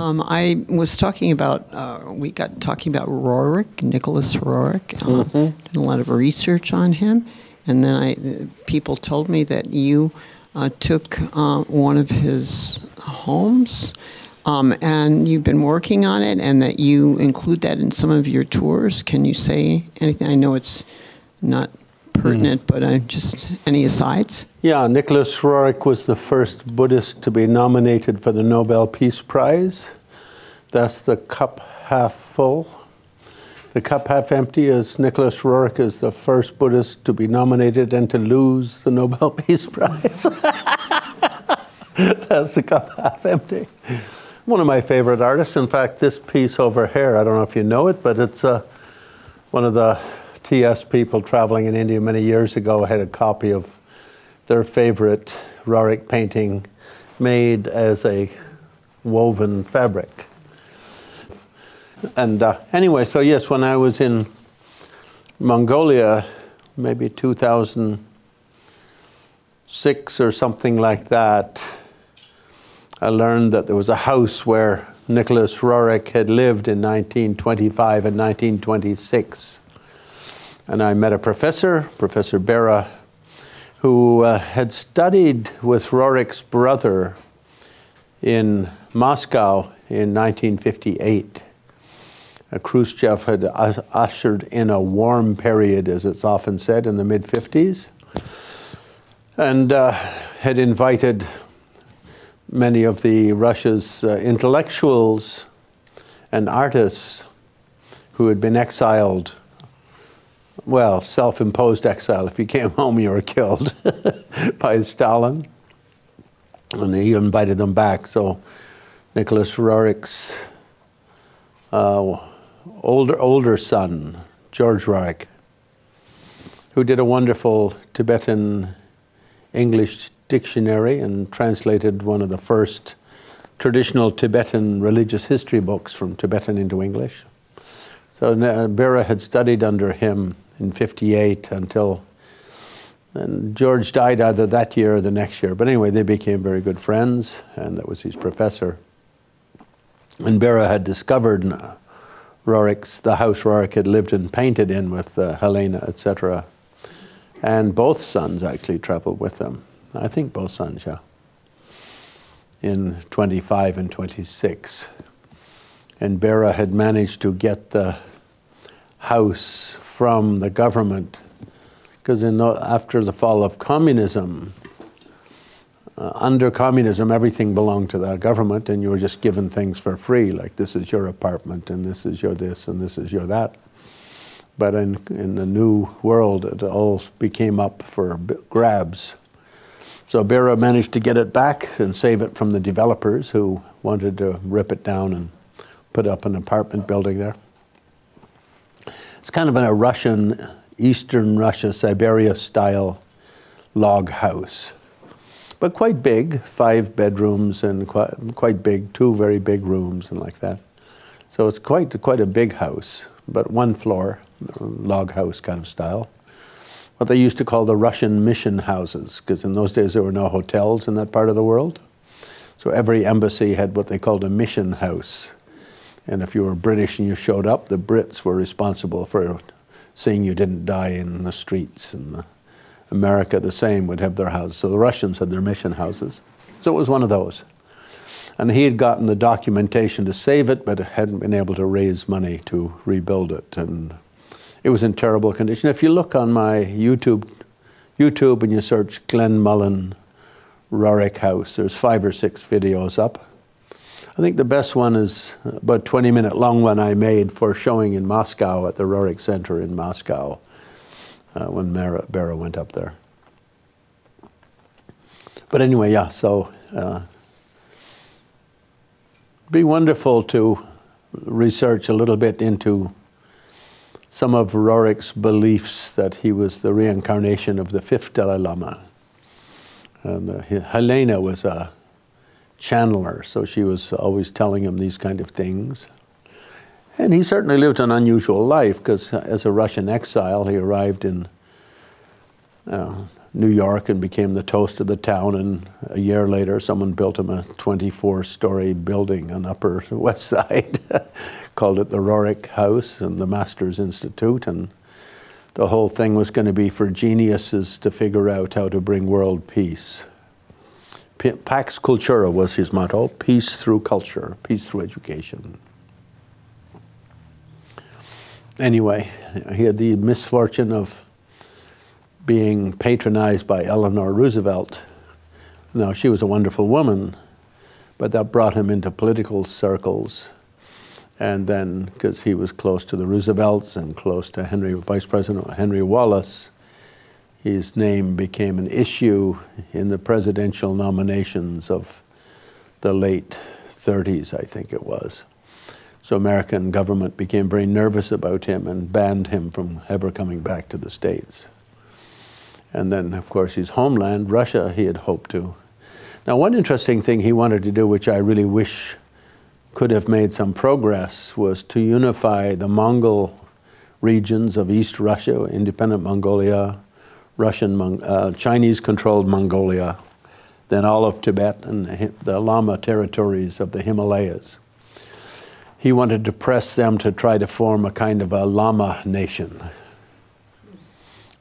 I was talking about, we got talking about Roerich, Nicholas Roerich. Did a lot of research on him. And then people told me that you took one of his homes and you've been working on it, and that you include that in some of your tours. Can you say anything? I know it's not pertinent, but just any asides? Yeah, Nicholas Roerich was the first Buddhist to be nominated for the Nobel Peace Prize. That's the cup half full. The cup half empty is Nicholas Roerich is the first Buddhist to be nominated and to lose the Nobel Peace Prize. That's the cup half empty. One of my favorite artists. In fact, this piece over here, I don't know if you know it, but it's one of the TS people traveling in India many years ago had a copy of their favorite Roerich painting made as a woven fabric. And anyway, so yes, when I was in Mongolia, maybe 2006 or something like that, I learned that there was a house where Nicholas Roerich had lived in 1925 and 1926. And I met a professor, Professor Bera, who had studied with Roerich's brother in Moscow in 1958. Khrushchev had ushered in a warm period, as it's often said, in the mid-50s, and had invited many of the Russia's intellectuals and artists who had been exiled, well, self-imposed exile. If you came home, you were killed by Stalin. And he invited them back. So Nicholas Roerich's older son, George Roerich, who did a wonderful Tibetan English dictionary and translated one of the first traditional Tibetan religious history books from Tibetan into English. So Bera had studied under him in 58 until, and George died either that year or the next year. But anyway, they became very good friends, and that was his professor. And Bera had discovered the house Roerich had lived and painted in with Helena, etc. And both sons actually traveled with them. I think both sons, yeah, in 25 and 26. And Bera had managed to get the house from the government, because after the fall of communism, under communism, everything belonged to the government, and you were just given things for free, like this is your apartment, and this is your this, and this is your that. But in the new world, it all became up for grabs. So Bera managed to get it back and save it from the developers who wanted to rip it down and put up an apartment building there. It's kind of in a Russian, Eastern Russia, Siberia style log house. But quite big, 5 bedrooms and quite big, 2 very big rooms and like that. So it's quite a big house, but 1 floor, log house kind of style. What they used to call the Russian mission houses, because in those days there were no hotels in that part of the world. So every embassy had what they called a mission house. And if you were British and you showed up, the Brits were responsible for seeing you didn't die in the streets. And America, the same, would have their houses. So the Russians had their mission houses. So it was one of those. And he had gotten the documentation to save it, but hadn't been able to raise money to rebuild it. And it was in terrible condition. If you look on my YouTube and you search Glenn Mullin Roerich House, there's 5 or 6 videos up. I think the best one is about 20-minute long one I made for showing in Moscow at the Roerich Center in Moscow when Bera went up there. But anyway, yeah, so it'd be wonderful to research a little bit into some of Roerich's beliefs that he was the reincarnation of the 5th Dalai Lama. Helena was a channeler, so she was always telling him these kind of things. And he certainly lived an unusual life, because as a Russian exile, he arrived in New York and became the toast of the town, and a year later someone built him a 24-story building on Upper West Side, called it the Roerich House and the Masters Institute, and the whole thing was going to be for geniuses to figure out how to bring world peace. Pax Cultura was his motto, peace through culture, peace through education. Anyway, he had the misfortune of being patronized by Eleanor Roosevelt. Now, she was a wonderful woman, but that brought him into political circles. And then, because he was close to the Roosevelts and close to Vice President Henry Wallace, his name became an issue in the presidential nominations of the late 30s, I think it was. So American government became very nervous about him and banned him from ever coming back to the States. And then, of course, his homeland, Russia, he had hoped to. Now, one interesting thing he wanted to do, which I really wish could have made some progress, was to unify the Mongol regions of East Russia, independent Mongolia, Chinese-controlled Mongolia, then all of Tibet and the Lama territories of the Himalayas. He wanted to press them to try to form a kind of a Lama nation,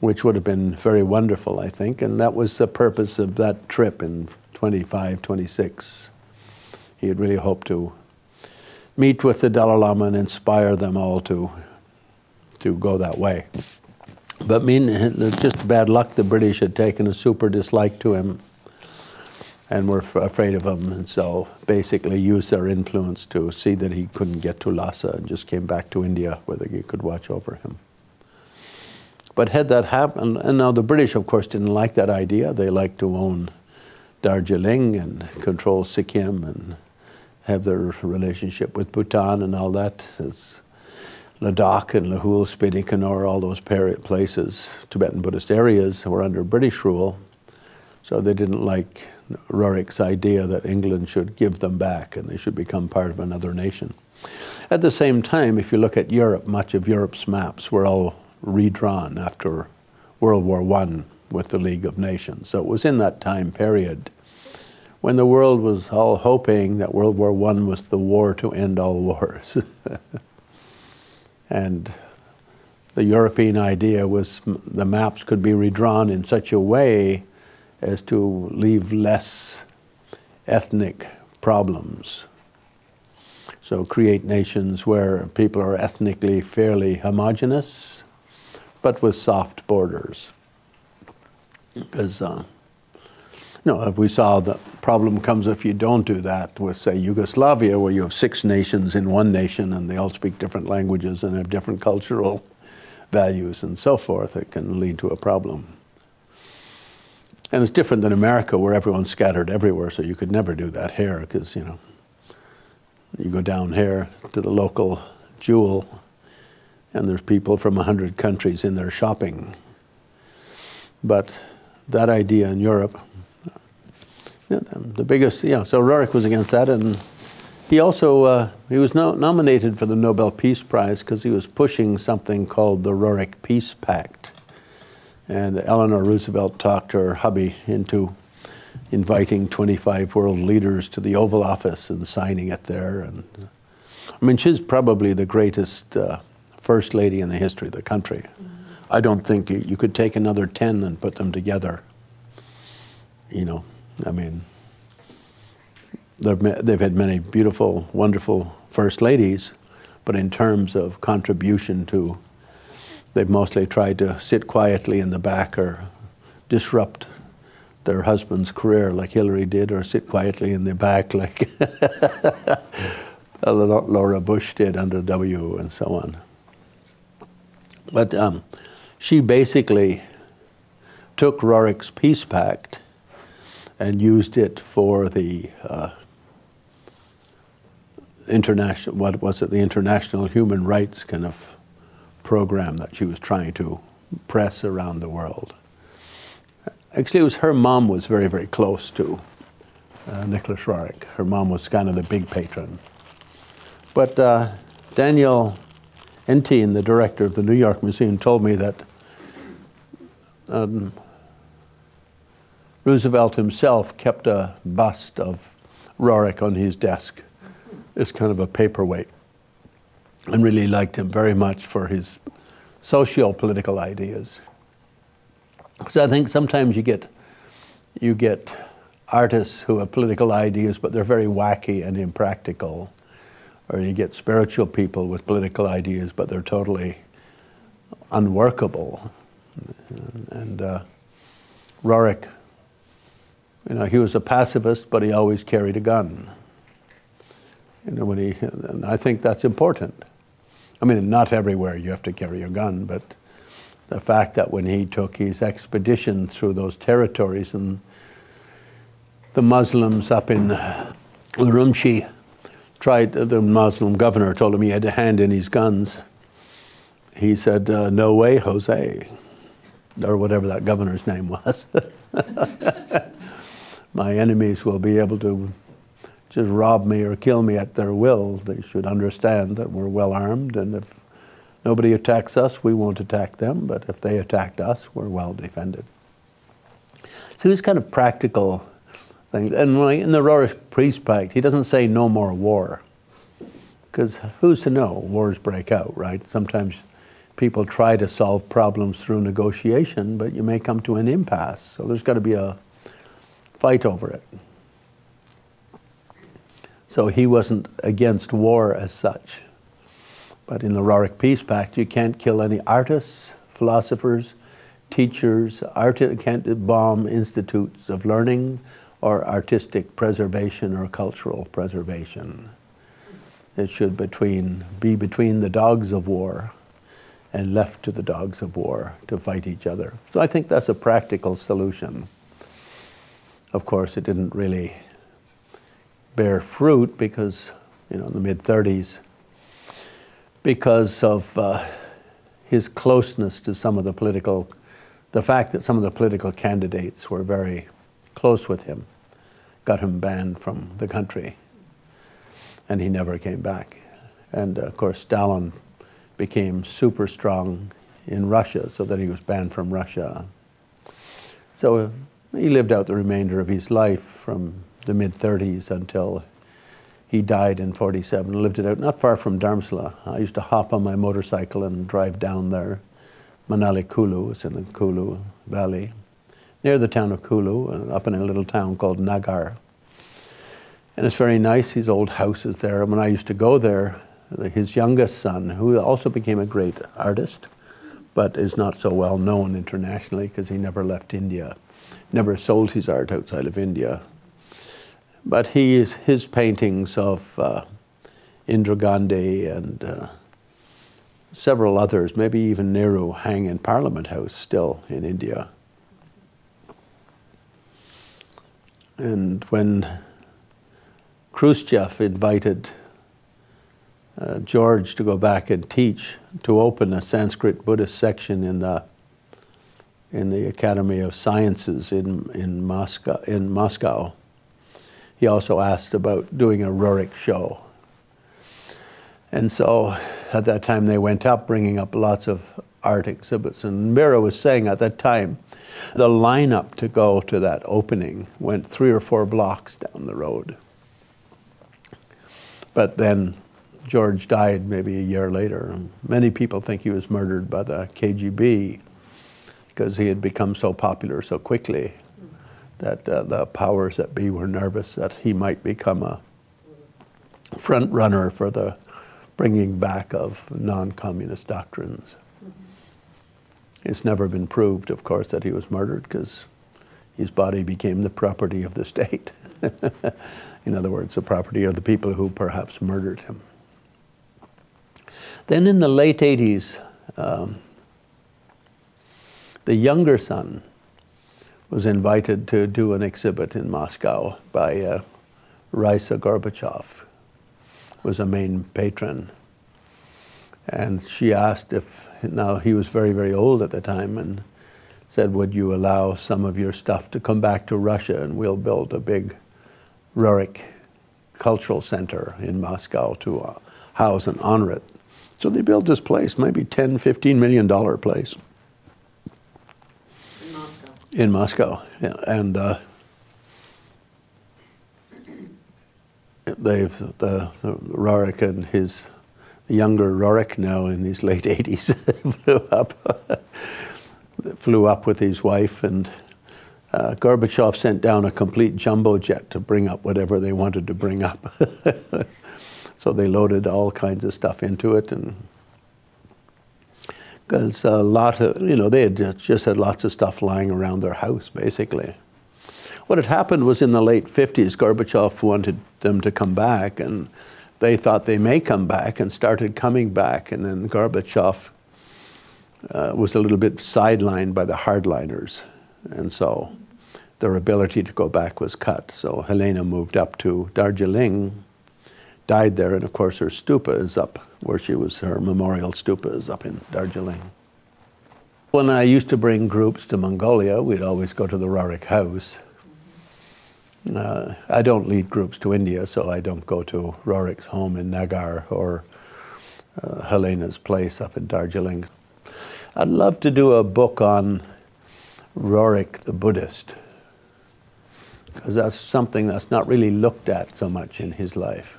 which would have been very wonderful, I think, and that was the purpose of that trip in 25, 26. He had really hoped to meet with the Dalai Lama and inspire them all to go that way. But just bad luck, the British had taken a super dislike to him and were afraid of him, and so basically used their influence to see that he couldn't get to Lhasa and just came back to India where they could watch over him. But had that happened, and now the British, of course, didn't like that idea. They liked to own Darjeeling and control Sikkim and have their relationship with Bhutan and all that. It's Ladakh and Lahul, Spiti, Kannur, all those places, Tibetan Buddhist areas, were under British rule. So they didn't like Roerich's idea that England should give them back and they should become part of another nation. At the same time, if you look at Europe, much of Europe's maps were all redrawn after World War I with the League of Nations. So it was in that time period when the world was all hoping that World War I was the war to end all wars. And the European idea was the maps could be redrawn in such a way as to leave less ethnic problems. So create nations where people are ethnically fairly homogeneous, but with soft borders. Because, if we saw the problem comes if you don't do that with, say, Yugoslavia, where you have 6 nations in one nation and they all speak different languages and have different cultural values and so forth, it can lead to a problem. And it's different than America, where everyone's scattered everywhere, so you could never do that here, because, you go down here to the local jewel, and there's people from 100 countries in there shopping. But that idea in Europe, the biggest, so Roerich was against that, and he also, he was nominated for the Nobel Peace Prize because he was pushing something called the Roerich Peace Pact. And Eleanor Roosevelt talked her hubby into inviting 25 world leaders to the Oval Office and signing it there. And I mean, she's probably the greatest first lady in the history of the country. I don't think you could take another 10 and put them together. I mean, they've had many beautiful, wonderful first ladies, but in terms of contribution to, they've mostly tried to sit quietly in the back or disrupt their husband's career like Hillary did, or sit quietly in the back like Laura Bush did under W and so on. But she basically took Roerich's Peace Pact and used it for the the international human rights kind of program that she was trying to press around the world. Actually, it was her mom was very, very close to Nicholas Roerich. Her mom was kind of the big patron. But Daniel Entine, the director of the New York Museum, told me that Roosevelt himself kept a bust of Roerich on his desk. It's kind of a paperweight, and really liked him very much for his socio-political ideas. So I think sometimes you get artists who have political ideas, but they're very wacky and impractical. Or you get spiritual people with political ideas, but they're totally unworkable. And Roerich, you know, he was a pacifist, but he always carried a gun. You know, and I think that's important. I mean, not everywhere you have to carry your gun, but the fact that when he took his expedition through those territories and the Muslims up in Urumqi the Muslim governor told him he had to hand in his guns. He said, no way, Jose, or whatever that governor's name was. My enemies will be able to just rob me or kill me at their will. They should understand that we're well armed, and if nobody attacks us, we won't attack them, but if they attacked us, we're well defended. So these kind of practical things. And in the Roerich Peace Pact, he doesn't say no more war, because who's to know? Wars break out, right? Sometimes people try to solve problems through negotiation, but you may come to an impasse, so there's got to be a fight over it. So he wasn't against war as such. But in the Roerich Peace Pact, you can't kill any artists, philosophers, teachers, can't bomb institutes of learning or artistic preservation or cultural preservation. It should be between the dogs of war and left to the dogs of war to fight each other. So I think that's a practical solution. Of course, it didn't really bear fruit because, you know, in the mid-30s, because of his closeness to some of the fact that some of the political candidates were very close with him, got him banned from the country, and he never came back. And of course, Stalin became super strong in Russia, so that he was banned from Russia. So he lived out the remainder of his life from the mid-30s until he died in 47, lived it out not far from Dharmsala. I used to hop on my motorcycle and drive down there. Manali Kulu is in the Kulu Valley, near the town of Kulu, up in a little town called Nagar. And it's very nice, his old house is there. And when I used to go there, his youngest son, who also became a great artist, but is not so well known internationally because he never left India, never sold his art outside of India. But his paintings of Indira Gandhi and several others, maybe even Nehru, hang in Parliament House still in India. And when Khrushchev invited George to go back and teach, to open a Sanskrit Buddhist section in the Academy of Sciences in Moscow, he also asked about doing a Roerich show. And so at that time they went up, bringing up lots of art exhibits. And Mira was saying at that time, the lineup to go to that opening went 3 or 4 blocks down the road. But then George died maybe a year later. Many people think he was murdered by the KGB because he had become so popular so quickly that the powers that be were nervous that he might become a front runner for the bringing back of non-communist doctrines. It's never been proved, of course, that he was murdered because his body became the property of the state. In other words, the property of the people who perhaps murdered him. Then in the late 80s, the younger son was invited to do an exhibit in Moscow by Raisa Gorbachev, was a main patron. And she asked if, now he was very, very old at the time, and said, would you allow some of your stuff to come back to Russia and we'll build a big Roerich cultural center in Moscow to house and honor it. So they built this place, maybe $10, $15 million place. In Moscow? In Moscow, yeah. And the Rorik and his younger Rorik, now in his late 80s, flew up with his wife, and Gorbachev sent down a complete jumbo jet to bring up whatever they wanted to bring up. So they loaded all kinds of stuff into it, and because a lot of, they had just had lots of stuff lying around their house, basically. What had happened was in the late 50s, Gorbachev wanted them to come back, and they thought they may come back and started coming back. And then Gorbachev was a little bit sidelined by the hardliners. And so their ability to go back was cut. So Helena moved up to Darjeeling, died there, and of course her stupa is up where she was, her memorial stupa is up in Darjeeling. When I used to bring groups to Mongolia, we'd always go to the Rorik house. I don't lead groups to India, so I don't go to Rorik's home in Nagar or Helena's place up in Darjeeling. I'd love to do a book on Rorik the Buddhist, because that's something that's not really looked at so much in his life.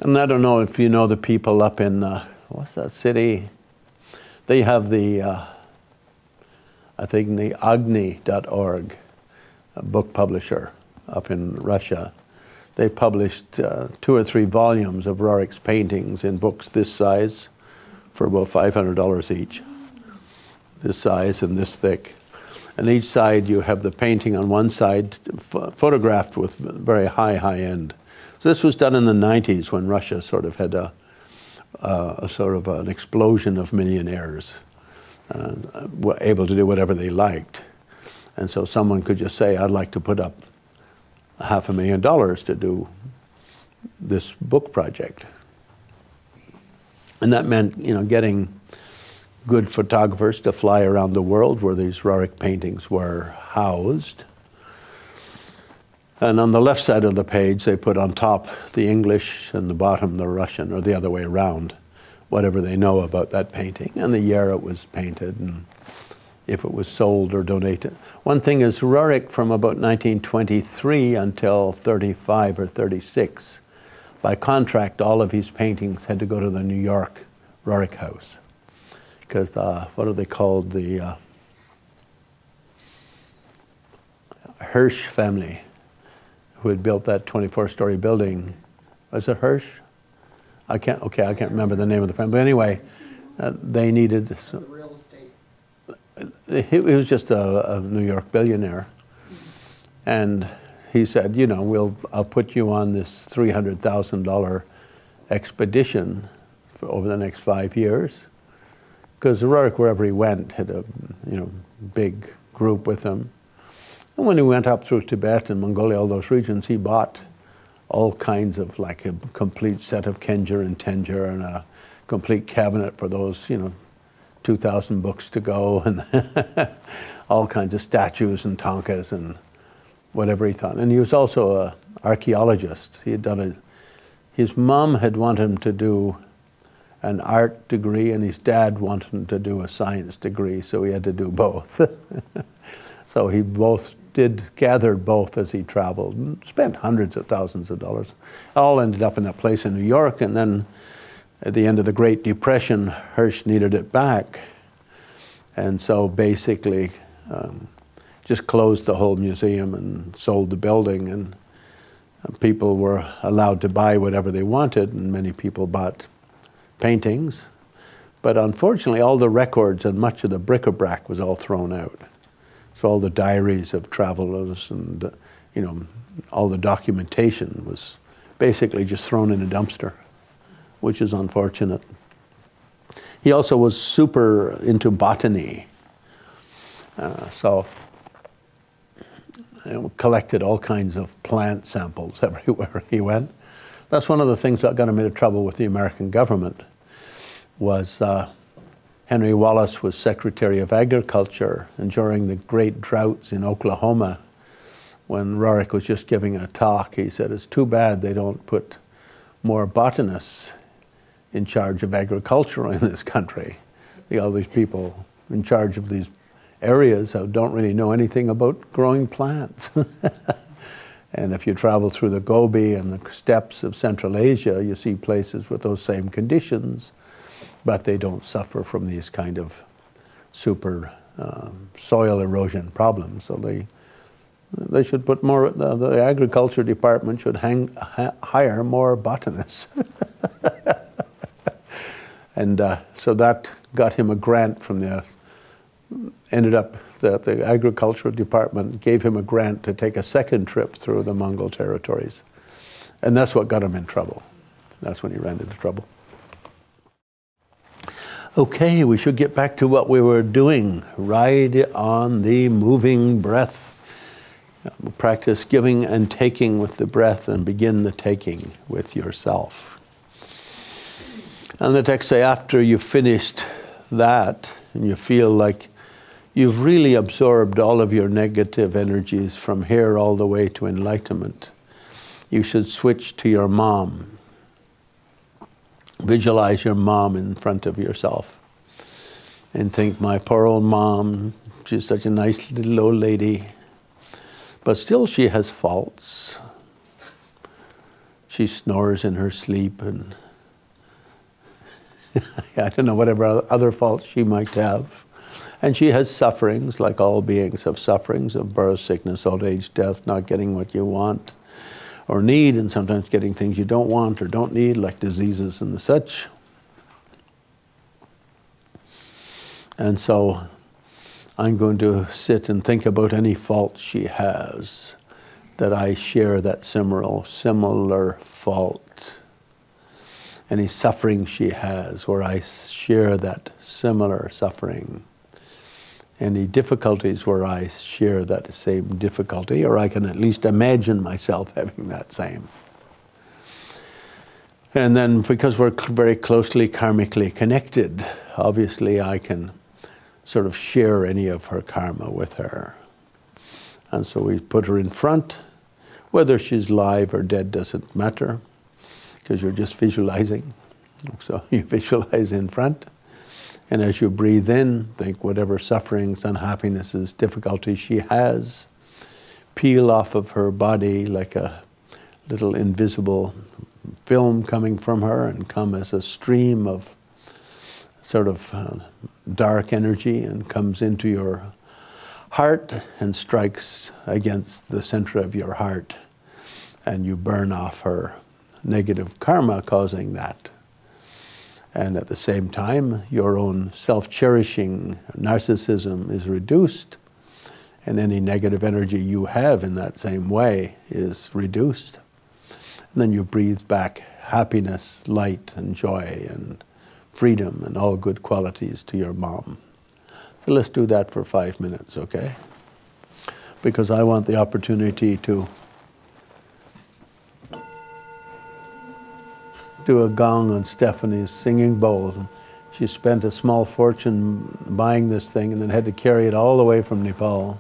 And I don't know if you know the people up in, what's that city? They have the, I think the Agni.org, a book publisher up in Russia. They published 2 or 3 volumes of Rorik's paintings in books this size for about $500 each. This size and this thick. And each side you have the painting on one side photographed with very high end. So this was done in the 90s when Russia sort of had a sort of an explosion of millionaires, were able to do whatever they liked. And so someone could just say, I'd like to put up $500,000 to do this book project. And that meant, getting good photographers to fly around the world where these Rorik paintings were housed. And on the left side of the page, they put on top the English and the bottom the Russian, or the other way around, whatever they know about that painting, and the year it was painted, and if it was sold or donated. One thing is, Rorik from about 1923 until 35 or 36, by contract, all of his paintings had to go to the New York Rorik House. Because what are they called? The Hirsch family, who had built that 24-story building. Was it Hirsch? I can't remember the name of the family. But anyway, they needed... Real estate. He was just a New York billionaire. And he said, I'll put you on this $300,000 expedition for over the next 5 years. Because Rorik, wherever he went, had a big group with him. And when he went up through Tibet and Mongolia, all those regions, he bought all kinds of, like a complete set of Kenjer and Tenjer and a complete cabinet for those, 2,000 books to go, and all kinds of statues and tankas and whatever he thought. And he was also an archaeologist. He had done his mom had wanted him to do an art degree, and his dad wanted him to do a science degree, so he had to do both. So he gathered both as he traveled, and spent hundreds of thousands of dollars. All ended up in that place in New York, and then at the end of the Great Depression, Hirsch needed it back. And so basically just closed the whole museum and sold the building, and people were allowed to buy whatever they wanted, and many people bought paintings. But unfortunately, all the records and much of the bric-a-brac was all thrown out. So all the diaries of travelers and, all the documentation was basically just thrown in a dumpster, which is unfortunate. He also was super into botany. So collected all kinds of plant samples everywhere he went. That's one of the things that got him into trouble with the American government, was Henry Wallace was Secretary of Agriculture, and during the great droughts in Oklahoma, when Rorik was just giving a talk, he said, it's too bad they don't put more botanists in charge of agriculture in this country. All these people in charge of these areas that don't really know anything about growing plants. And if you travel through the Gobi and the steppes of Central Asia, you see places with those same conditions, but they don't suffer from these kind of super soil erosion problems. So they should put more, the agriculture department should hire more botanists. And so that got him a grant from the, ended up that the agricultural department gave him a grant to take a second trip through the Mongol territories. And that's what got him in trouble. That's when he ran into trouble. Okay, we should get back to what we were doing. Ride on the moving breath. Practice giving and taking with the breath, and begin the taking with yourself. And the text say, after you've finished that, and you feel like you've really absorbed all of your negative energies from here all the way to enlightenment, you should switch to your mom. Visualize your mom in front of yourself. And think, my poor old mom, she's such a nice little old lady. But still she has faults. She snores in her sleep, and I don't know, whatever other faults she might have. And she has sufferings, like all beings have sufferings of birth, sickness, old age, death, not getting what you want or need, and sometimes getting things you don't want or don't need, like diseases and such. And so I'm going to sit and think about any faults she has, that I share that similar fault. Any suffering she has, where I share that similar suffering. Any difficulties where I share that same difficulty, or I can at least imagine myself having that same. And then, because we're very closely karmically connected, obviously I can sort of share any of her karma with her. And so we put her in front. Whether she's live or dead doesn't matter, because you're just visualizing. So you visualize in front. And as you breathe in, think whatever sufferings, unhappinesses, difficulties she has, peel off of her body like a little invisible film coming from her, and come as a stream of sort of dark energy, and comes into your heart and strikes against the center of your heart. And you burn off her negative karma causing that. And at the same time, your own self-cherishing narcissism is reduced, and any negative energy you have in that same way is reduced. And then you breathe back happiness, light, and joy, and freedom, and all good qualities to your mom. So let's do that for 5 minutes, okay? Because I want the opportunity to do a gong on Stephanie's singing bowl. She spent a small fortune buying this thing and then had to carry it all the way from Nepal.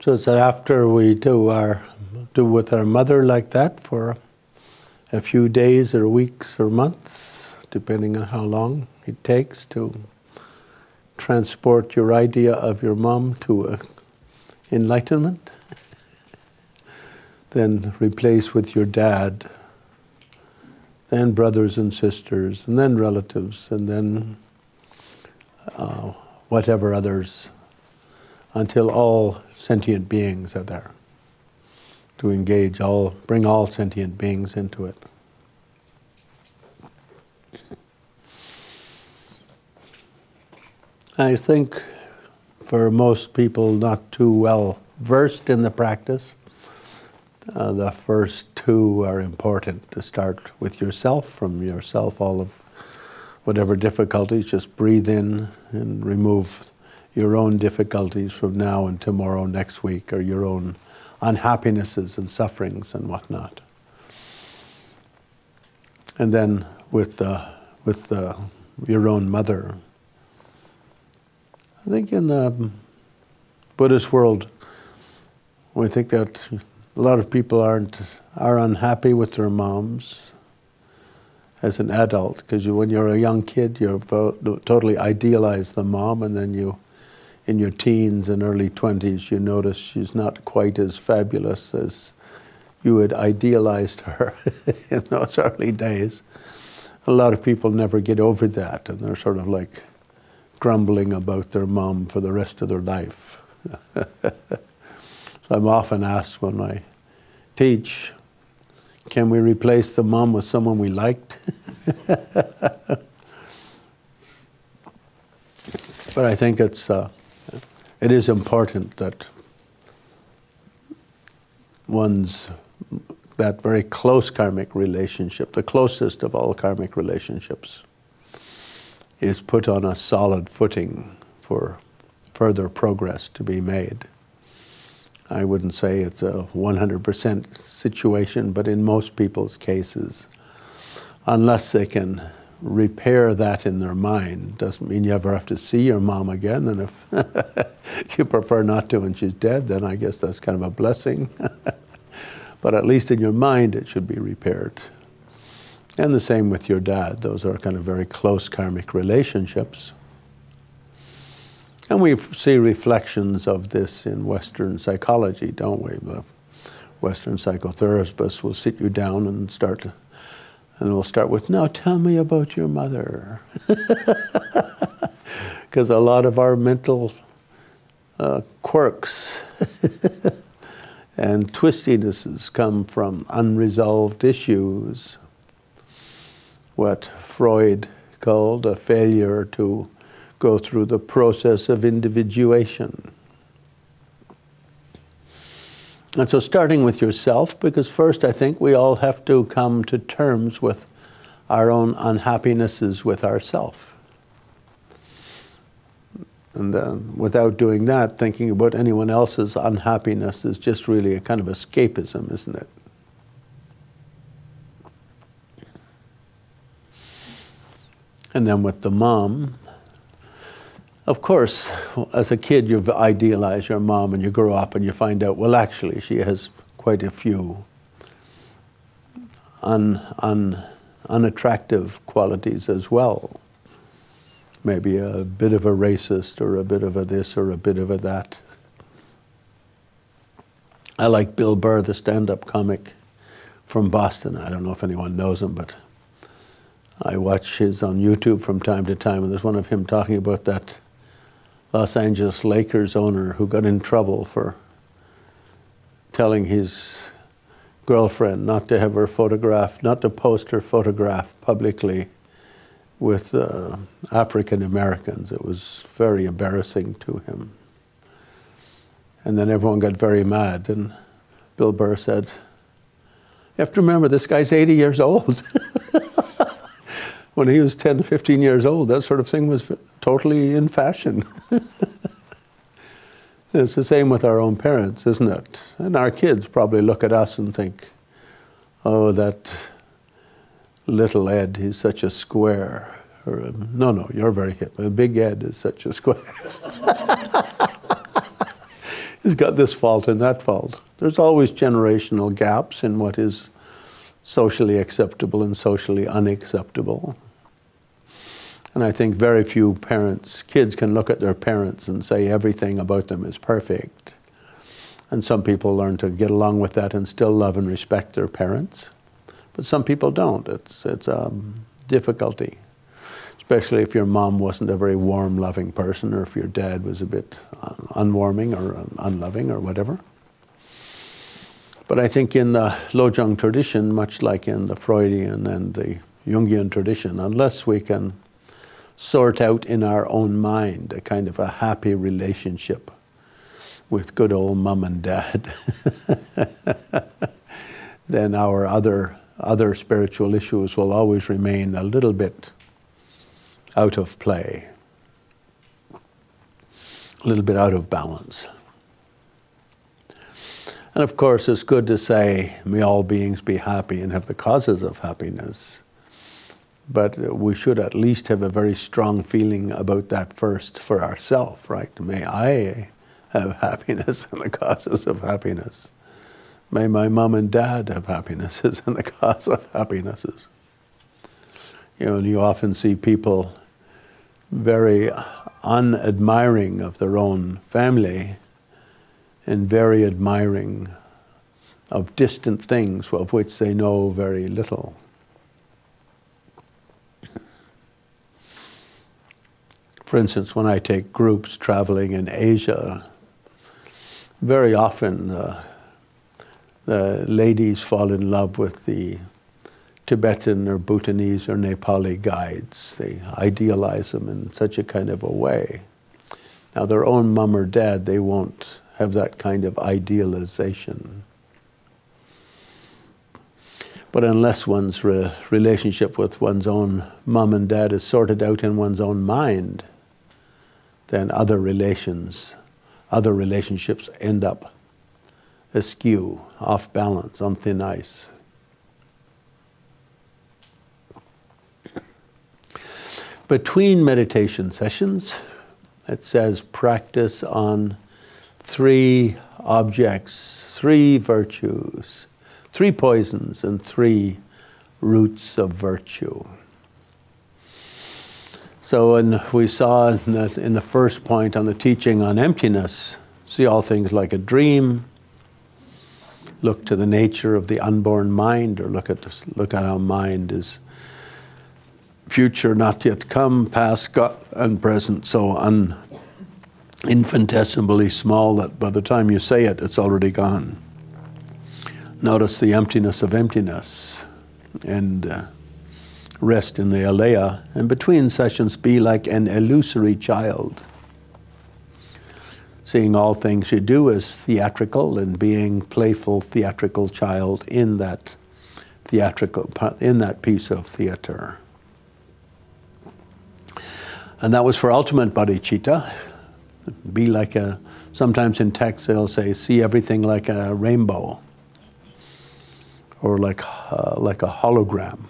So that after we do with our mother like that for a few days or weeks or months, depending on how long it takes to transport your idea of your mom to enlightenment, then replace with your dad, then brothers and sisters, and then relatives, and then whatever others, until all sentient beings are there, to engage bring all sentient beings into it. I think for most people not too well versed in the practice, the first two are important. To start with yourself, from yourself, all of whatever difficulties, just breathe in and remove your own difficulties from now and tomorrow, next week, or your own unhappinesses and sufferings and whatnot. And then with your own mother. I think in the Buddhist world, we think that a lot of people are unhappy with their moms as an adult, because when you're a young kid, you totally idealize the mom, and then in your teens and early 20s, you notice she's not quite as fabulous as you had idealized her in those early days. A lot of people never get over that, and they're sort of like grumbling about their mom for the rest of their life. So I'm often asked when I teach, can we replace the mom with someone we liked? But I think it is important that that very close karmic relationship, the closest of all karmic relationships, is put on a solid footing for further progress to be made. I wouldn't say it's a 100% situation, but in most people's cases, unless they can repair that in their mind, doesn't mean you ever have to see your mom again, and if you prefer not to and she's dead, then I guess that's kind of a blessing. But at least in your mind it should be repaired. And the same with your dad. Those are kind of very close karmic relationships. And we see reflections of this in Western psychology, don't we? The Western psychotherapists will sit you down and we'll start with, now tell me about your mother. Because a lot of our mental quirks and twistinesses come from unresolved issues, what Freud called a failure to go through the process of individuation. And so starting with yourself, because first I think we all have to come to terms with our own unhappinesses with ourself. And then without doing that, thinking about anyone else's unhappiness is just really a kind of escapism, isn't it? And then with the mom, of course, as a kid, you idealize your mom and you grow up and you find out, well, actually, she has quite a few unattractive qualities as well. Maybe a bit of a racist, or a bit of a this, or a bit of a that. I like Bill Burr, the stand-up comic from Boston. I don't know if anyone knows him, but I watch his on YouTube from time to time, and there's one of him talking about that Los Angeles Lakers owner who got in trouble for telling his girlfriend not to have her photograph, not to post her photograph publicly with African Americans. It was very embarrassing to him. And then everyone got very mad, and Bill Burr said, you have to remember, this guy's 80 years old. When he was 10 to 15 years old, that sort of thing was totally in fashion. It's the same with our own parents, isn't it? And our kids probably look at us and think, oh, that little Ed, he's such a square. Or, no, you're very hip. Big Ed is such a square. has got this fault and that fault. There's always generational gaps in what is socially acceptable and socially unacceptable. And I think very few kids can look at their parents and say everything about them is perfect. And some people learn to get along with that and still love and respect their parents. But some people don't. It's a difficulty, especially if your mom wasn't a very warm, loving person, or if your dad was a bit unwarming or unloving or whatever. But I think in the Lojong tradition, much like in the Freudian and the Jungian tradition, unless we can sort out in our own mind a kind of a happy relationship with good old mom and dad, then our other spiritual issues will always remain a little bit out of play, a little bit out of balance. And of course, it's good to say, may all beings be happy and have the causes of happiness. But we should at least have a very strong feeling about that first for ourselves, right? May I have happiness and the causes of happiness. May my mom and dad have happinesses and the cause of happinesses. You know, and you often see people very unadmiring of their own family and very admiring of distant things of which they know very little. For instance, when I take groups traveling in Asia, very often the ladies fall in love with the Tibetan or Bhutanese or Nepali guides. They idealize them in such a kind of a way. Now their own mom or dad, they won't have that kind of idealization. But unless one's relationship with one's own mom and dad is sorted out in one's own mind, then other relationships end up askew, off balance, on thin ice. Between meditation sessions, it says practice on 3 objects, 3 virtues, 3 poisons, and 3 roots of virtue. So when we saw in the first point on the teaching on emptiness, see all things like a dream, look to the nature of the unborn mind, or look at how mind is future not yet come, past got, and present so infinitesimally small that by the time you say it, it's already gone. Notice the emptiness of emptiness, and rest in the alaya, and between sessions be like an illusory child, seeing all things you do as theatrical and being playful theatrical child in that piece of theater. And that was for ultimate bodhicitta. Be like sometimes in text they'll say, see everything like a rainbow, or like a hologram.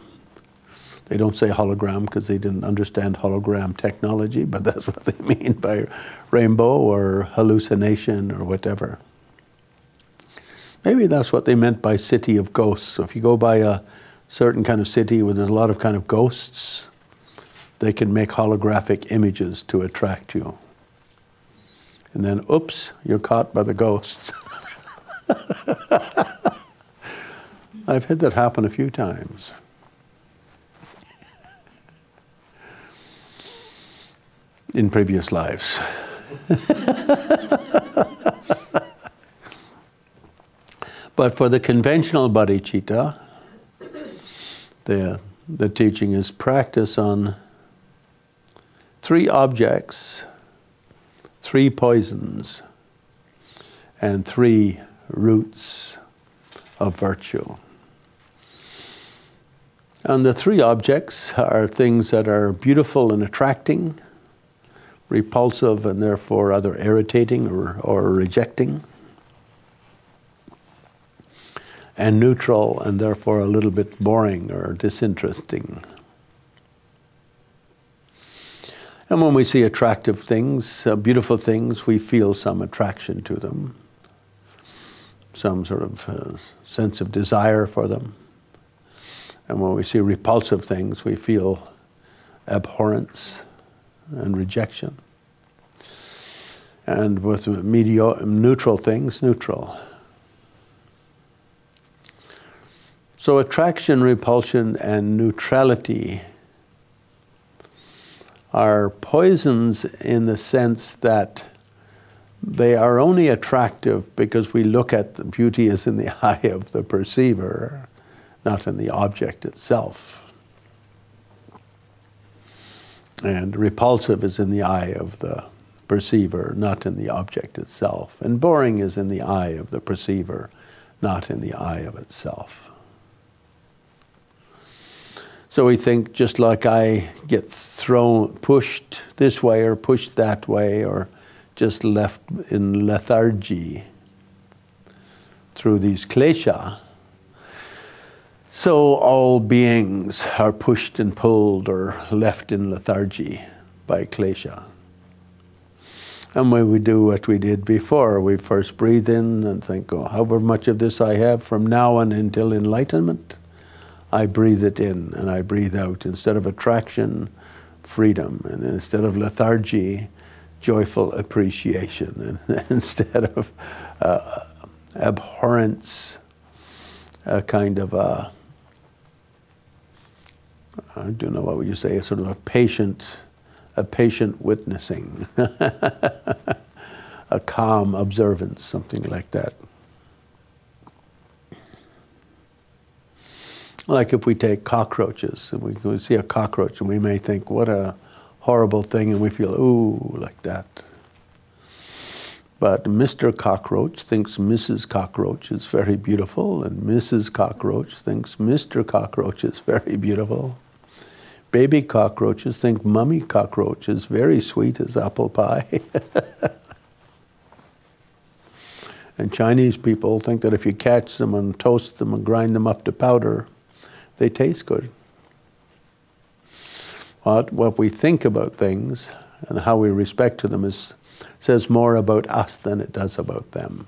They don't say hologram because they didn't understand hologram technology, but that's what they mean by rainbow or hallucination or whatever. Maybe that's what they meant by city of ghosts. So if you go by a certain kind of city where there's a lot of kind of ghosts, they can make holographic images to attract you. And then, oops, you're caught by the ghosts. I've had that happen a few times. In previous lives. But for the conventional bodhicitta, the teaching is practice on 3 objects, 3 poisons, and 3 roots of virtue. And the 3 objects are things that are beautiful and attracting, repulsive and therefore either irritating or rejecting, and neutral and therefore a little bit boring or disinteresting. And when we see attractive things, beautiful things, we feel some attraction to them. some sort of sense of desire for them. And when we see repulsive things, we feel abhorrence and rejection. And with neutral things, neutral. So attraction, repulsion, and neutrality are poisons in the sense that they are only attractive because we look at the beauty as in the eye of the perceiver, not in the object itself. And repulsive is in the eye of the perceiver, not in the object itself. And boring is in the eye of the perceiver, not in the eye of itself. So we think just like I get pushed this way or pushed that way or just left in lethargy through these klesha, so all beings are pushed and pulled or left in lethargy by klesha. And when we do what we did before, we first breathe in and think, oh, however much of this I have from now on until enlightenment, I breathe it in and I breathe out. Instead of attraction, freedom. And instead of lethargy, joyful appreciation. And instead of abhorrence, a kind of I don't know, what would you say, a sort of a patient witnessing, a calm observance, something like that. Like if we take cockroaches, and we see a cockroach and we may think, what a horrible thing, and we feel, ooh, like that. But Mr. Cockroach thinks Mrs. Cockroach is very beautiful, and Mrs. Cockroach thinks Mr. Cockroach is very beautiful. Baby cockroaches think Mummy Cockroach is very sweet as apple pie. And Chinese people think that if you catch them and toast them and grind them up to powder, they taste good. What we think about things and how we respect to them says more about us than it does about them.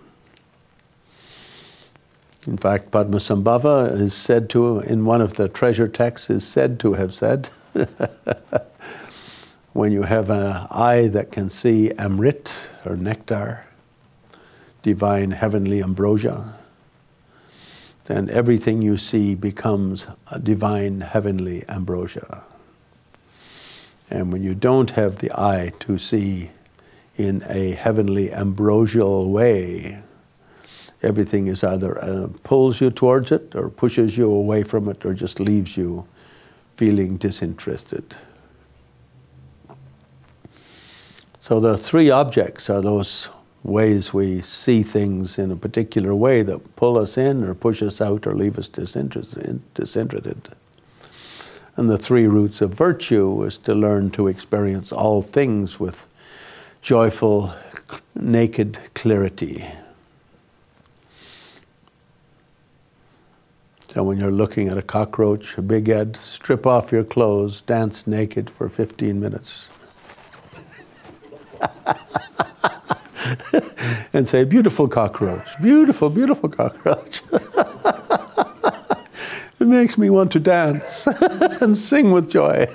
In fact, Padmasambhava is said to, in one of the treasure texts, is said to have said, when you have an eye that can see Amrit, or nectar, divine heavenly ambrosia, then everything you see becomes a divine heavenly ambrosia. And when you don't have the eye to see in a heavenly ambrosial way, everything is either pulls you towards it or pushes you away from it or just leaves you feeling disinterested. So the three objects are those ways we see things in a particular way that pull us in or push us out or leave us disinterested. And the three roots of virtue is to learn to experience all things with joyful, naked clarity. So when you're looking at a cockroach, a big head, strip off your clothes, dance naked for 15 minutes. And say, beautiful cockroach, beautiful, beautiful cockroach. It makes me want to dance and sing with joy.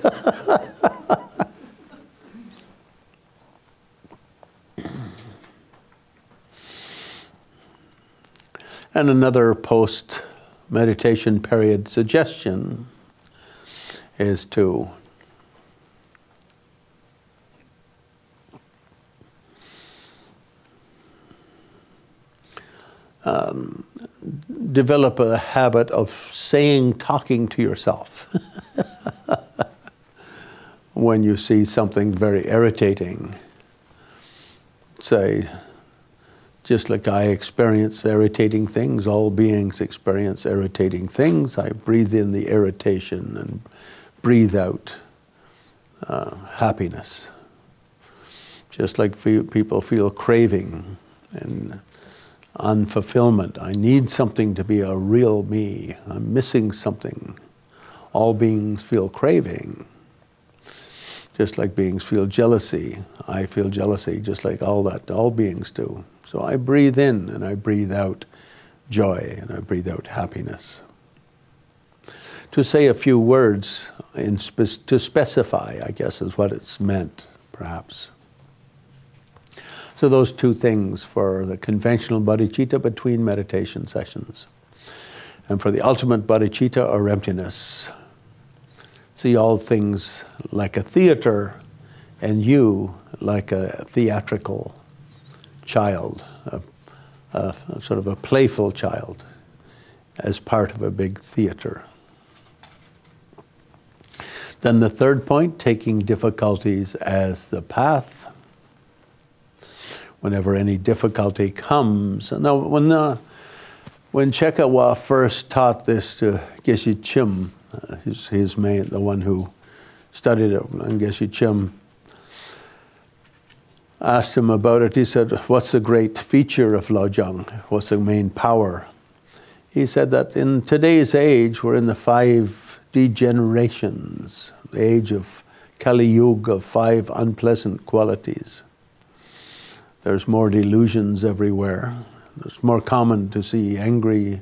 And another post-meditation period suggestion is to develop a habit of talking to yourself when you see something very irritating. Say, just like I experience irritating things, all beings experience irritating things. I breathe in the irritation and breathe out happiness. Just like people feel craving and unfulfillment. I need something to be a real me. I'm missing something. All beings feel craving. Just like beings feel jealousy. I feel jealousy just like all beings do. So I breathe in and I breathe out joy, and I breathe out happiness. To say a few words to specify, I guess, is what it's meant, perhaps. So those two things for the conventional bodhicitta between meditation sessions. And for the ultimate bodhicitta, or emptiness. See all things like a theater, and you like a theatrical child, a sort of a playful child, as part of a big theater. Then the third point, taking difficulties as the path. Whenever any difficulty comes. Now, when Chekawa first taught this to Geshe Chim, his main, the one who studied it, and Geshe Chim asked him about it, he said, what's the great feature of Lojong? What's the main power? He said that in today's age, we're in the 5 degenerations, the age of Kali Yuga, of 5 unpleasant qualities. There's more delusions everywhere. It's more common to see angry,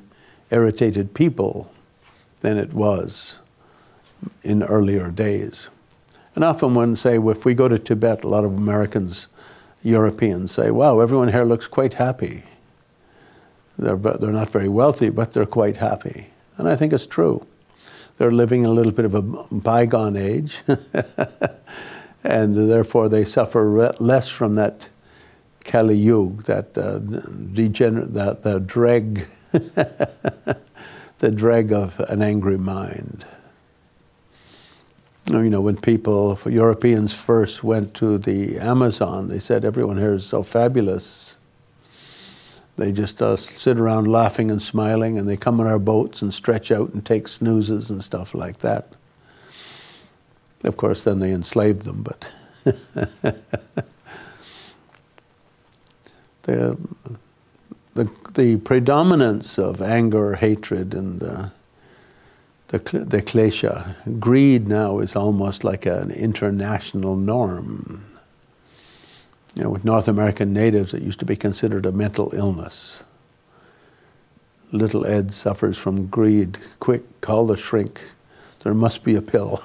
irritated people than it was in earlier days. And often when, say, if we go to Tibet, a lot of Americans, Europeans say, wow, everyone here looks quite happy. They're not very wealthy, but they're quite happy. And I think it's true. They're living in a little bit of a bygone age, and therefore they suffer less from that Kali Yuga, that the drag, the drag of an angry mind. You know, when Europeans first went to the Amazon, they said everyone here is so fabulous. They just sit around laughing and smiling, and they come on our boats and stretch out and take snoozes and stuff like that. Of course, then they enslaved them, but the predominance of anger, hatred, and the klesha, greed now is almost like an international norm. You know, with North American natives, it used to be considered a mental illness. Little Ed suffers from greed. Quick, call the shrink. There must be a pill.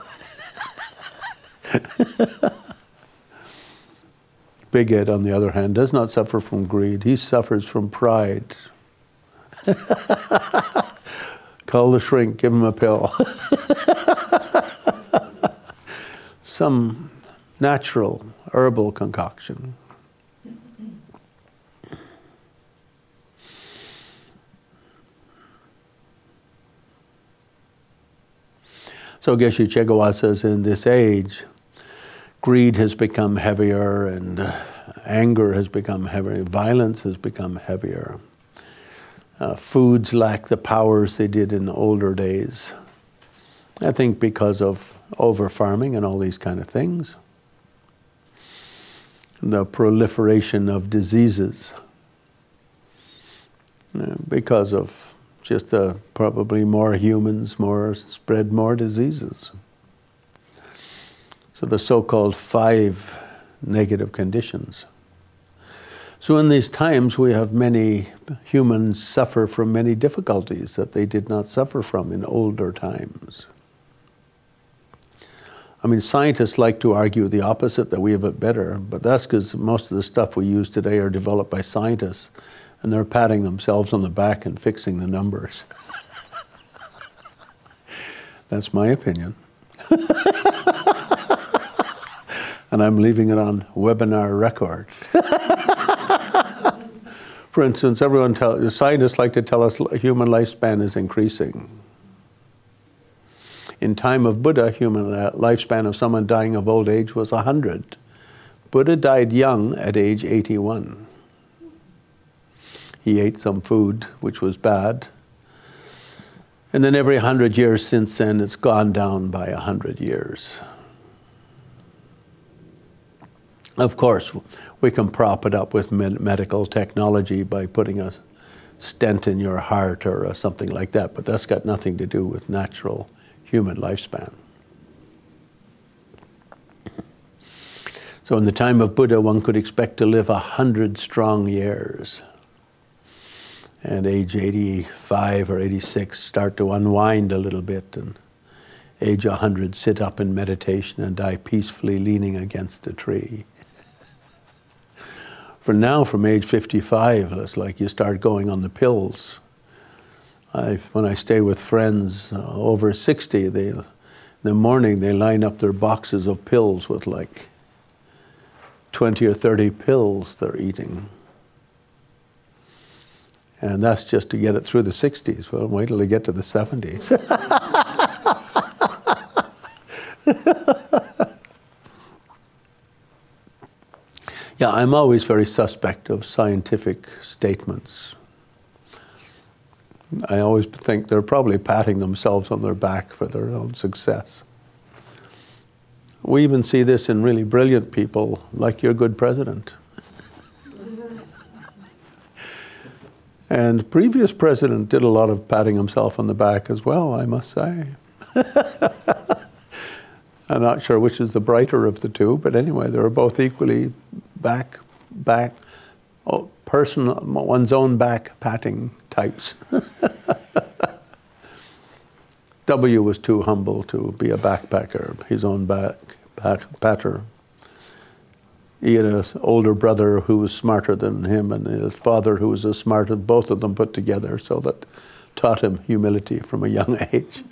Big Ed, on the other hand, does not suffer from greed. He suffers from pride. Call the shrink, give him a pill. Some natural herbal concoction. So Geshe Chegawa says, in this age, greed has become heavier, and anger has become heavier, violence has become heavier. Foods lack the powers they did in older days. I think because of over-farming and all these kind of things. The proliferation of diseases. Because of just probably more humans, spread more diseases. So the so-called 5 negative conditions. So in these times, we have many humans suffer from many difficulties that they did not suffer from in older times. I mean, scientists like to argue the opposite, that we have it better, but that's because most of the stuff we use today are developed by scientists, and they're patting themselves on the back and fixing the numbers. That's my opinion. And I'm leaving it on webinar record. For instance, scientists like to tell us human lifespan is increasing. In time of Buddha, human lifespan of someone dying of old age was 100. Buddha died young at age 81. He ate some food which was bad. And then every 100 years since then, it's gone down by 100 years. Of course, we can prop it up with medical technology by putting a stent in your heart or something like that, but that's got nothing to do with natural human lifespan. So in the time of Buddha, one could expect to live 100 strong years. and age 85 or 86 start to unwind a little bit, and age 100 sit up in meditation and die peacefully leaning against a tree. For now, from age 55, it's like you start going on the pills. When I stay with friends over 60, in the morning they line up their boxes of pills with like 20 or 30 pills they're eating. And that's just to get it through the 60s. Well, wait till they get to the 70s. Yeah, I'm always very suspect of scientific statements. I always think they're probably patting themselves on their back for their own success. We even see this in really brilliant people, like your good president. And previous president did a lot of patting himself on the back as well, I must say. I'm not sure which is the brighter of the two, but anyway, they were both equally one's own back patting types. W was too humble to be a backpacker, his own back patter. He had an older brother who was smarter than him, and his father who was as smart as both of them put together, so that taught him humility from a young age.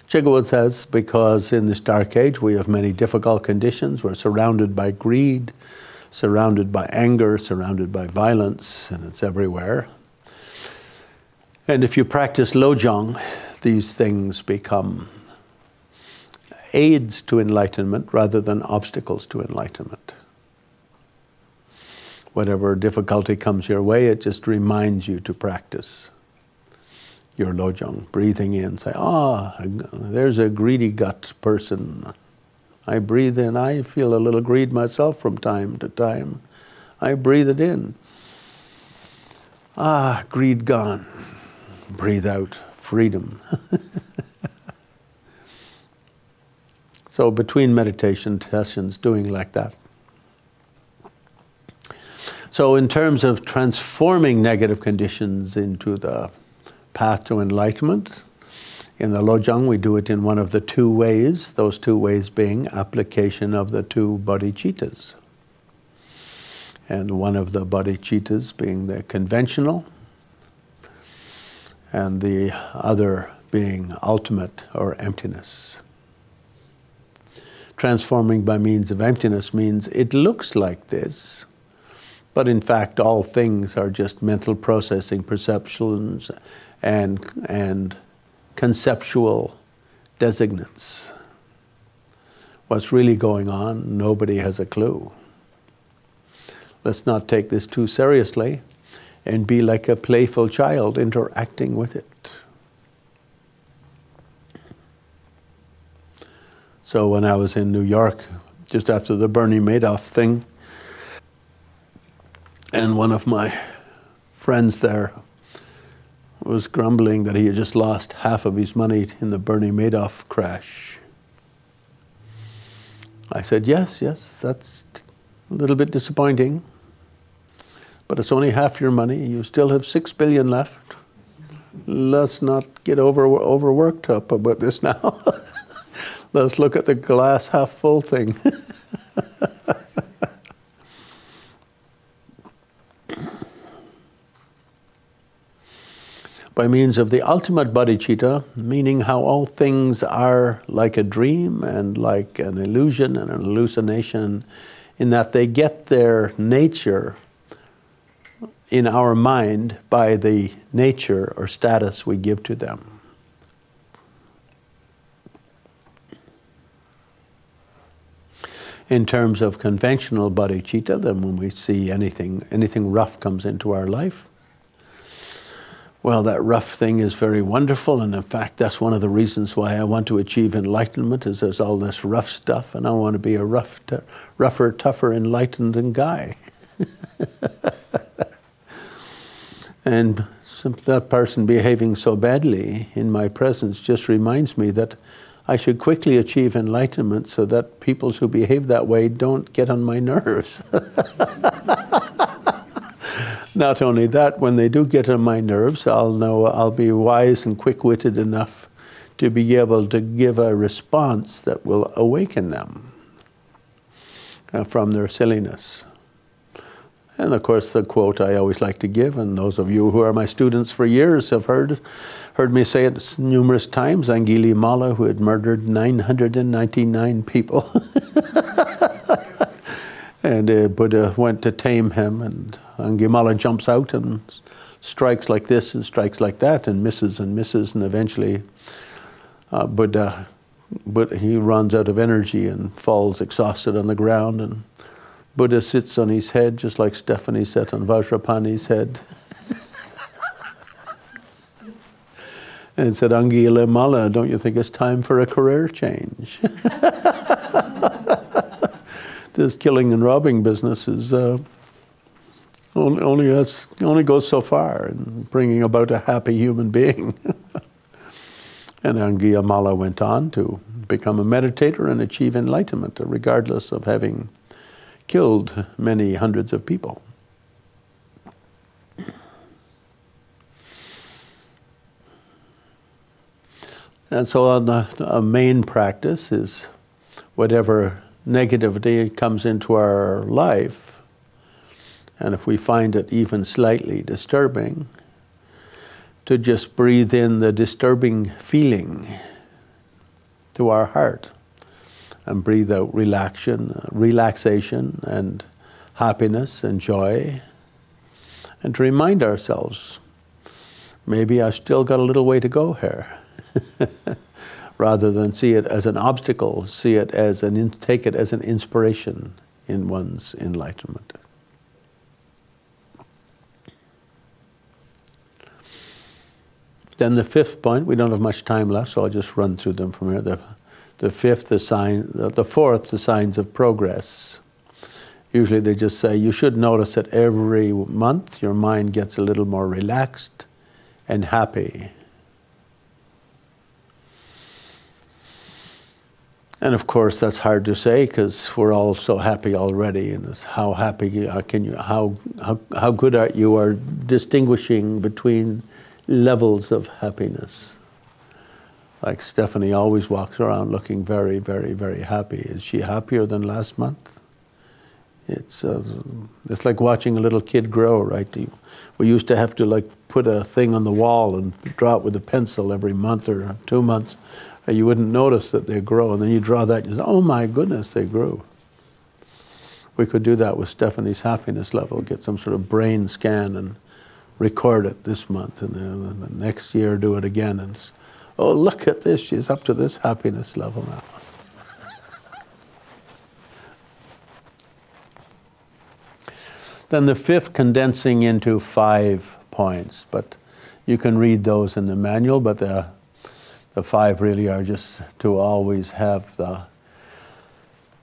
Chigawad says, because in this dark age we have many difficult conditions. We're surrounded by greed, surrounded by anger, surrounded by violence, and it's everywhere. And if you practice Lojong, these things become aids to enlightenment rather than obstacles to enlightenment. Whatever difficulty comes your way, it just reminds you to practice your Lojong. Breathing in, say, there's a greedy gut person. I breathe in, I feel a little greed myself from time to time. I breathe it in. Greed gone. Breathe out, freedom. So between meditation sessions, doing like that. So in terms of transforming negative conditions into the path to enlightenment, in the Lojong we do it in one of the two ways, those two ways being application of the two bodhicittas. And one of the bodhicittas being the conventional, and the other being ultimate or emptiness. Transforming by means of emptiness means it looks like this, but in fact all things are just mental processing, perceptions, and conceptual designates. What's really going on, nobody has a clue. Let's not take this too seriously and be like a playful child interacting with it. So when I was in New York, just after the Bernie Madoff thing, and one of my friends there was grumbling that he had just lost half of his money in the Bernie Madoff crash. I said, yes, that's a little bit disappointing, but it's only half your money. You still have $6 billion left. Let's not get overworked up about this now. Let's look at the glass half full thing. By means of the ultimate bodhicitta, meaning how all things are like a dream and like an illusion and an hallucination, in that they get their nature in our mind by the nature or status we give to them. In terms of conventional bodhicitta, then when we see anything rough comes into our life, well, that rough thing is very wonderful, and in fact that's one of the reasons why I want to achieve enlightenment, is there's all this rough stuff, and I want to be a rougher, tougher, enlightened guy. And that person behaving so badly in my presence just reminds me that I should quickly achieve enlightenment so that people who behave that way don't get on my nerves. Not only that, when they do get on my nerves, I'll be wise and quick-witted enough to be able to give a response that will awaken them from their silliness. And of course, the quote I always like to give, and those of you who are my students for years have heard me say it numerous times, Angulimala, who had murdered 999 people. And Buddha went to tame him, and Angulimala jumps out and strikes like this and strikes like that and misses, and eventually Buddha, he runs out of energy and falls exhausted on the ground, and Buddha sits on his head, just like Stephanie sat on Vajrapani's head. And said, Angulimala, don't you think it's time for a career change? This killing and robbing business is only goes so far in bringing about a happy human being. And Angulimala went on to become a meditator and achieve enlightenment, regardless of having killed many hundreds of people. And so a main practice is whatever negativity comes into our life, and if we find it even slightly disturbing, to just breathe in the disturbing feeling to our heart and breathe out relaxation and happiness and joy, and to remind ourselves, maybe I've still got a little way to go here. Rather than see it as an obstacle, see it as take it as an inspiration in one's enlightenment. Then the fifth point, we don't have much time left, so I'll just run through them from here. The fourth, the signs of progress. Usually they just say, you should notice that every month your mind gets a little more relaxed and happy. And of course, that's hard to say because we're all so happy already. And it's how happy can you? How good are you distinguishing between levels of happiness? Like Stephanie always walks around looking very, very, very happy. Is she happier than last month? It's like watching a little kid grow, right? We used to have to like put a thing on the wall and draw it with a pencil every month or 2 months. You wouldn't notice that they grow, and then you draw that and you say, oh my goodness, they grew. We could do that with Stephanie's happiness level, get some sort of brain scan and record it this month, and then the next year do it again, and oh, look at this, she's up to this happiness level now. Then the fifth, condensing into 5 points, but you can read those in the manual, but the 5 really are just to always have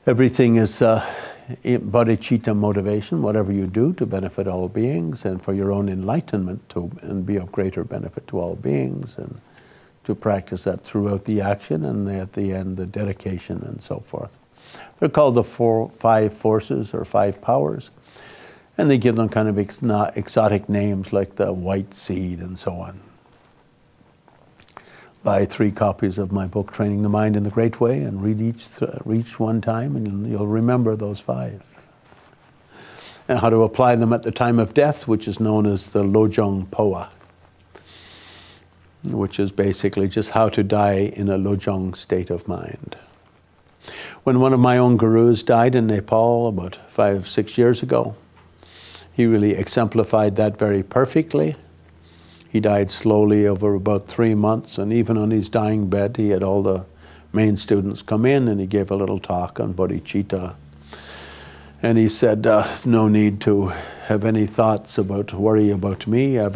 everything is bodhicitta motivation, whatever you do to benefit all beings and for your own enlightenment and be of greater benefit to all beings, and to practice that throughout the action, and at the end the dedication and so forth. They're called the 5 forces or 5 powers, and they give them kind of exotic names like the white seed and so on. Buy 3 copies of my book, Training the Mind in the Great Way, and read each one time, and you'll remember those 5. And how to apply them at the time of death, which is known as the Lojong Poa, which is basically just how to die in a Lojong state of mind. When one of my own gurus died in Nepal about 5, 6 years ago, he really exemplified that very perfectly. He died slowly over about 3 months, and even on his dying bed, he had all the main students come in, and he gave a little talk on bodhicitta. And he said, no need to have any thoughts about, worry about me. I've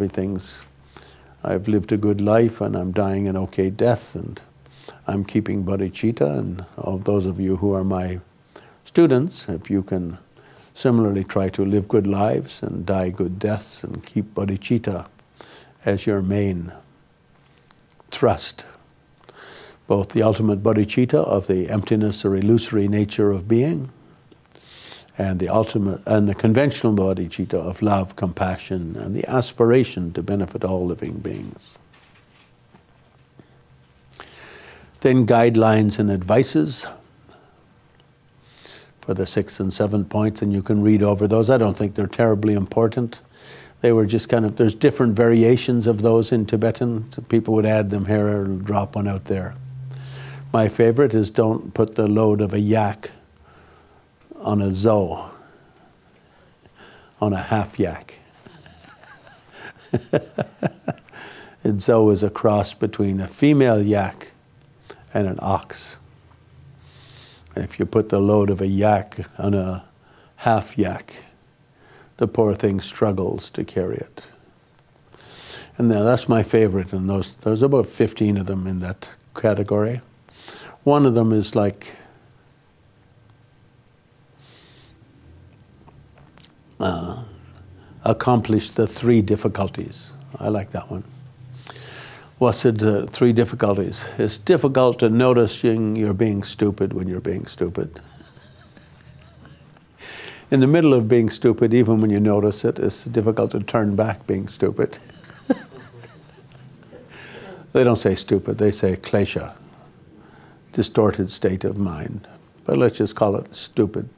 lived a good life, and I'm dying an okay death, and I'm keeping bodhicitta. And all those of you who are my students, if you can similarly try to live good lives and die good deaths and keep bodhicitta as your main thrust. both the ultimate bodhicitta of the emptiness or illusory nature of being, and the ultimate and the conventional bodhicitta of love, compassion, and the aspiration to benefit all living beings. Then guidelines and advices for the 6 and 7 points, and you can read over those. I don't think they're terribly important. They were just kind of, there's different variations of those in Tibetan. So people would add them here or drop one out there. My favorite is don't put the load of a yak on a zo, on a half yak. And zo is a cross between a female yak and an ox. If you put the load of a yak on a half yak, the poor thing struggles to carry it. And now that's my favorite, and there's about 15 of them in that category. One of them is like accomplish the 3 difficulties. I like that one. What's the 3 difficulties? It's difficult to noticing you're being stupid when you're being stupid. In the middle of being stupid, even when you notice it, it's difficult to turn back being stupid. They don't say stupid, they say klesha, distorted state of mind. But let's just call it stupid.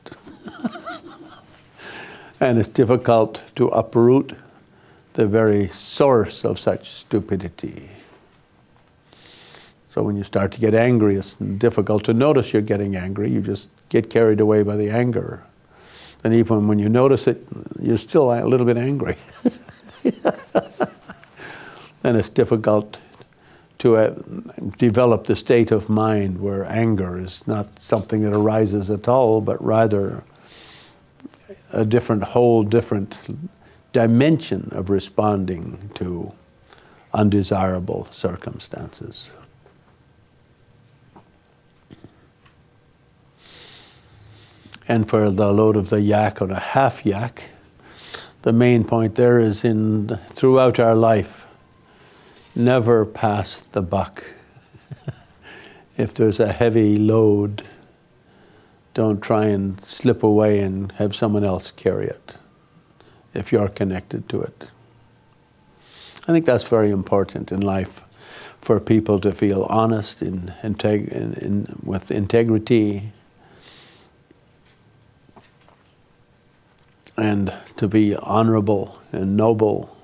And it's difficult to uproot the very source of such stupidity. So when you start to get angry, it's difficult to notice you're getting angry. You just get carried away by the anger. And even when you notice it, you're still a little bit angry. And it's difficult to develop the state of mind where anger is not something that arises at all, but rather a whole different dimension of responding to undesirable circumstances. And for the load of the yak on a half yak, the main point there is throughout our life, never pass the buck. If there's a heavy load, don't try and slip away and have someone else carry it, if you're connected to it. I think that's very important in life, for people to feel honest with integrity, and to be honorable and noble.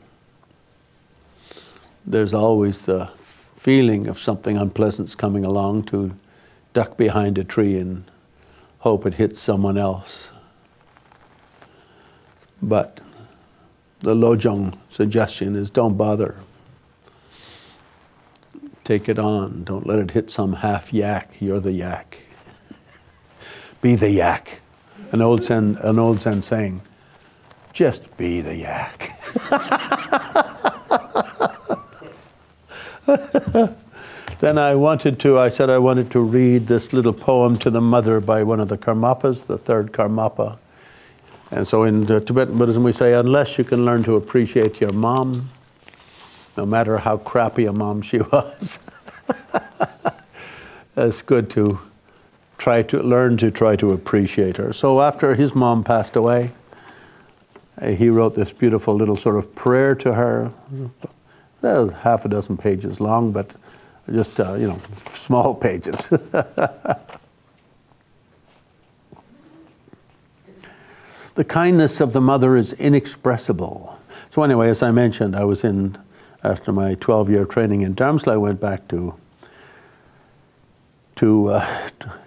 There's always the feeling of something unpleasant's coming along, to duck behind a tree and hope it hits someone else. But the Lojong suggestion is don't bother. Take it on. Don't let it hit some half yak. You're the yak. Be the yak. An old Zen saying, just be the yak. Then I said I wanted to read this little poem to the mother by one of the Karmapas, the 3rd Karmapa. And so in Tibetan Buddhism we say, unless you can learn to appreciate your mom, no matter how crappy a mom she was, it's good to learn to appreciate her. So after his mom passed away, he wrote this beautiful little sort of prayer to her. Well, half a dozen pages long, but just, small pages. The kindness of the mother is inexpressible. So anyway, as I mentioned, I was after my 12-year training in Dharmsla, I went back to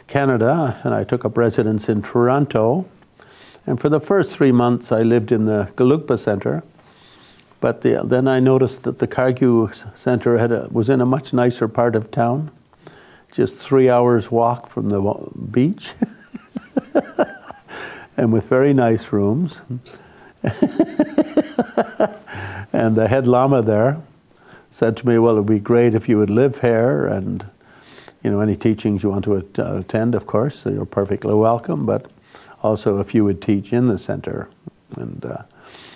Canada, and I took up residence in Toronto. And for the first 3 months, I lived in the Gelugpa Center. But then I noticed that the Kagyu Center was in a much nicer part of town, just 3 hours walk from the beach, and with very nice rooms. And the head lama there said to me, well, it would be great if you would live here, and any teachings you want to attend, of course, so you're perfectly welcome, but also if you would teach in the center. And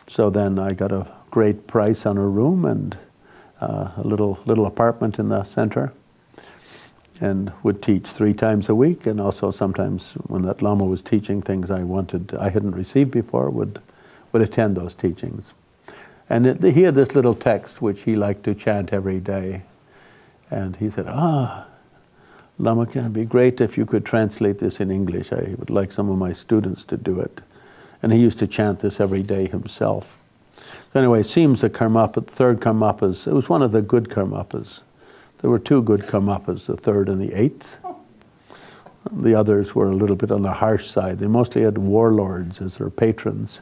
so then I got a great price on a room and a little apartment in the center. and would teach 3 times a week, and also sometimes when that Lama was teaching things I hadn't received before, would attend those teachings. And he had this little text which he liked to chant every day. And he said, Lama, it'd be great if you could translate this in English. I would like some of my students to do it. And he used to chant this every day himself. So anyway, it seems the third Karmapas, it was one of the good Karmapas. There were 2 good Karmapas, the 3rd and the 8th. The others were a little bit on the harsh side. They mostly had warlords as their patrons.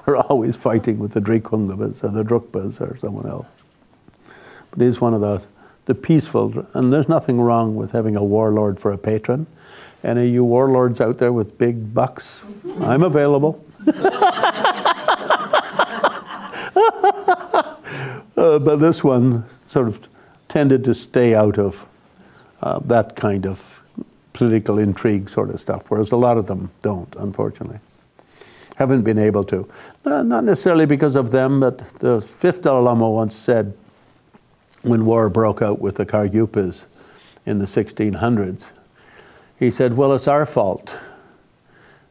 Were always fighting with the Drikungavas or the Drukpas or someone else. But he's one of the peaceful, and there's nothing wrong with having a warlord for a patron. Any of you warlords out there with big bucks, I'm available. But this one sort of tended to stay out of that kind of political intrigue sort of stuff, whereas a lot of them don't, unfortunately. Haven't been able to. Not necessarily because of them, but the 5th Dalai Lama once said, when war broke out with the Kargyupas in the 1600s, he said, well, it's our fault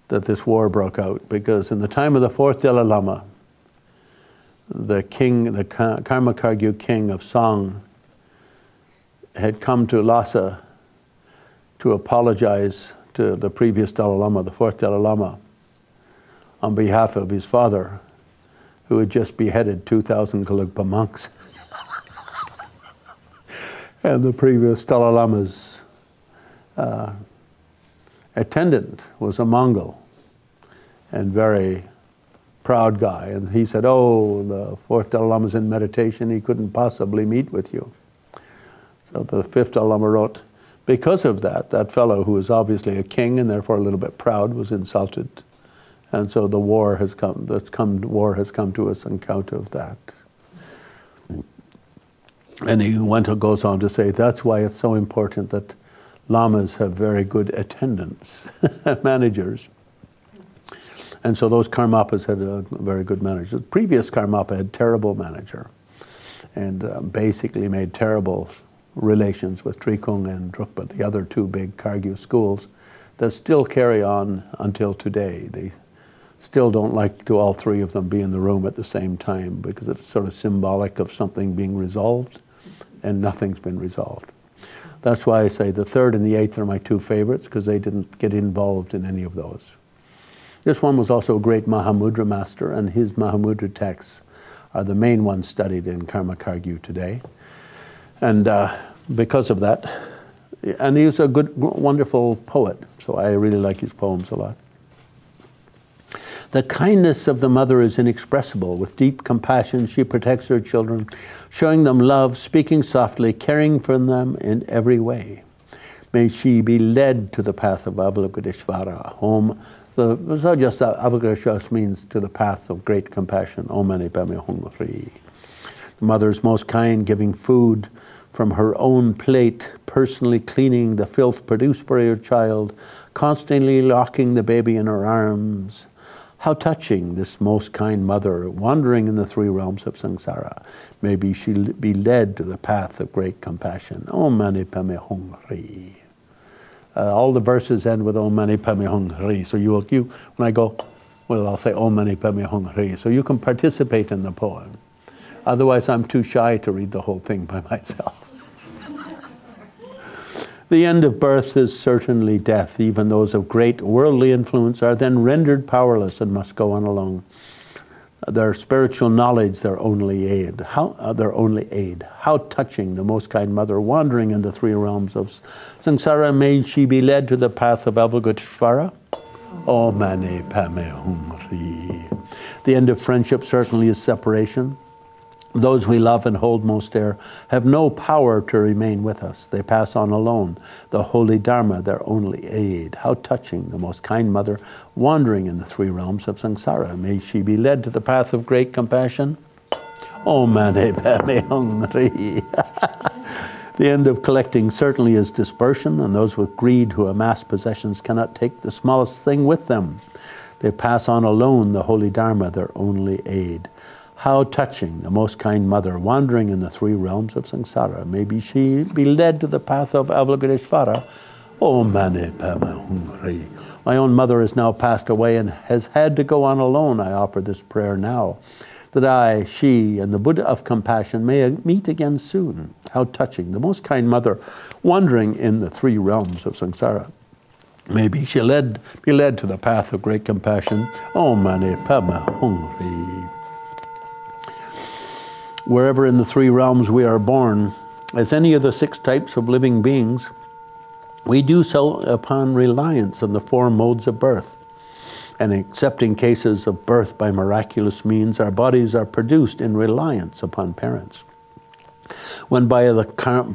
that this war broke out, because in the time of the 4th Dalai Lama, the king, the Karma Kagyu king of Song, had come to Lhasa to apologize to the previous Dalai Lama, the 4th Dalai Lama, on behalf of his father, who had just beheaded 2,000 Gelugpa monks. And the previous Dalai Lama's attendant was a Mongol and very proud guy. And he said, oh, the 4th Dalai Lama's in meditation, he couldn't possibly meet with you. So the 5th Dalai Lama wrote, because of that, that fellow who was obviously a king and therefore a little bit proud was insulted. And so the war has come to us on account of that. And he goes on to say, that's why it's so important that lamas have very good attendants, managers. And so those Karmapas had a very good manager. The previous Karmapa had terrible manager and basically made terrible relations with Trikung and Drukpa, the other 2 big Kargyu schools that still carry on until today. They still don't like to all 3 of them be in the room at the same time, because it's sort of symbolic of something being resolved, and nothing's been resolved. That's why I say the 3rd and the 8th are my 2 favorites, because they didn't get involved in any of those. This one was also a great Mahamudra master, and his Mahamudra texts are the main ones studied in Karma Kagyu today. And because of that, and he was a good, wonderful poet, so I really like his poems a lot. The kindness of the mother is inexpressible. With deep compassion, she protects her children, showing them love, speaking softly, caring for them in every way. May she be led to the path of Avalokiteshvara, home. So just Avalokiteshvara means to the path of great compassion. Om Mani Padme Hum Hri. The mother is most kind, giving food from her own plate, personally cleaning the filth produced by her child, constantly locking the baby in her arms. How touching, this most kind mother, wandering in the 3 realms of samsara. Maybe she'll be led to the path of great compassion. Om Mani Padme Hum Hri. All the verses end with Om Mani Padme Hum Hri. So when I go, well, I'll say Om Mani Padme Hum Hri. So you can participate in the poem. Otherwise, I'm too shy to read the whole thing by myself. The end of birth is certainly death. Even those of great worldly influence are then rendered powerless and must go on alone. Their spiritual knowledge, their only aid. How touching, the most kind mother, wandering in the 3 realms of samsara. May she be led to the path of Avalokiteshvara. Om Mani Padme Hum Hri. The end of friendship certainly is separation. Those we love and hold most dear have no power to remain with us. They pass on alone. The holy Dharma, their only aid. How touching, the most kind mother, wandering in the 3 realms of samsara. May she be led to the path of great compassion. Om Mani Padme Hum Hri. The end of collecting certainly is dispersion, and those with greed who amass possessions cannot take the smallest thing with them. They pass on alone, the holy Dharma, their only aid. How touching, the most kind mother, wandering in the three realms of samsara. Maybe she be led to the path of Avalokiteshvara. Om Mani Padme Hum Hri. My own mother has now passed away and has had to go on alone. I offer this prayer now, that I, she, and the Buddha of compassion may meet again soon. How touching, the most kind mother, wandering in the three realms of samsara. Maybe she be led to the path of great compassion. Om Mani Padme Hum Hri. Wherever in the three realms we are born, as any of the 6 types of living beings, we do so upon reliance on the 4 modes of birth. And except in cases of birth by miraculous means, our bodies are produced in reliance upon parents. When by the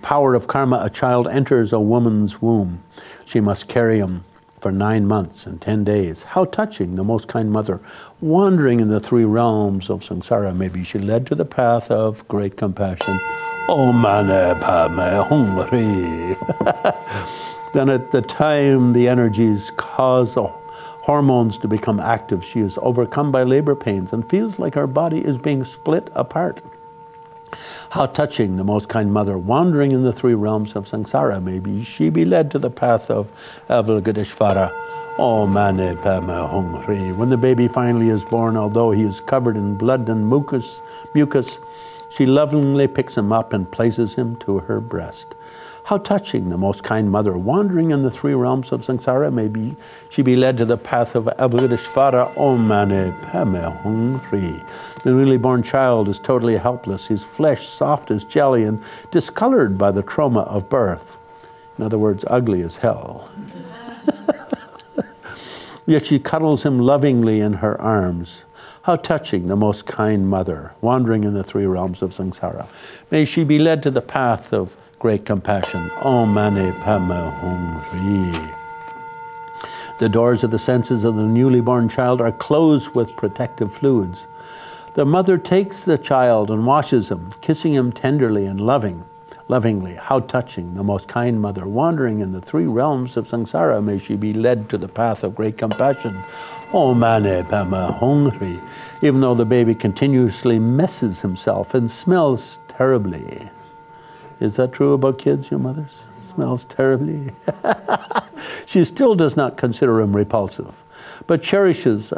power of karma a child enters a woman's womb, she must carry him for 9 months and 10 days. How touching, the most kind mother, wandering in the 3 realms of samsara. Maybe she led to the path of great compassion. Om Mani Padme Hum Hri. Then at the time the energies cause the hormones to become active, she is overcome by labor pains and feels like her body is being split apart. How touching, the most kind mother, wandering in the 3 realms of samsara. Maybe she be led to the path of Avalokiteshvara. Om Mani Padme Hum Hri. When the baby finally is born, although he is covered in blood and mucus, she lovingly picks him up and places him to her breast. How touching, the most kind mother, wandering in the 3 realms of samsara. Maybe she be led to the path of Avalokiteshvara. Om Mani Padme Hum Hri. The newly born child is totally helpless, his flesh soft as jelly and discolored by the trauma of birth. In other words, ugly as hell. Yet she cuddles him lovingly in her arms. How touching, the most kind mother, wandering in the 3 realms of samsara. May she be led to the path of great compassion. Om Mani Padme Hum Hri. The doors of the senses of the newly born child are closed with protective fluids. The mother takes the child and washes him, kissing him tenderly and lovingly. How touching, the most kind mother, wandering in the 3 realms of samsara. May she be led to the path of great compassion. Om Mani Padme Hum Hri. Even though the baby continuously messes himself and smells terribly. Is that true about kids, your mothers? Smells terribly. She still does not consider him repulsive, but cherishes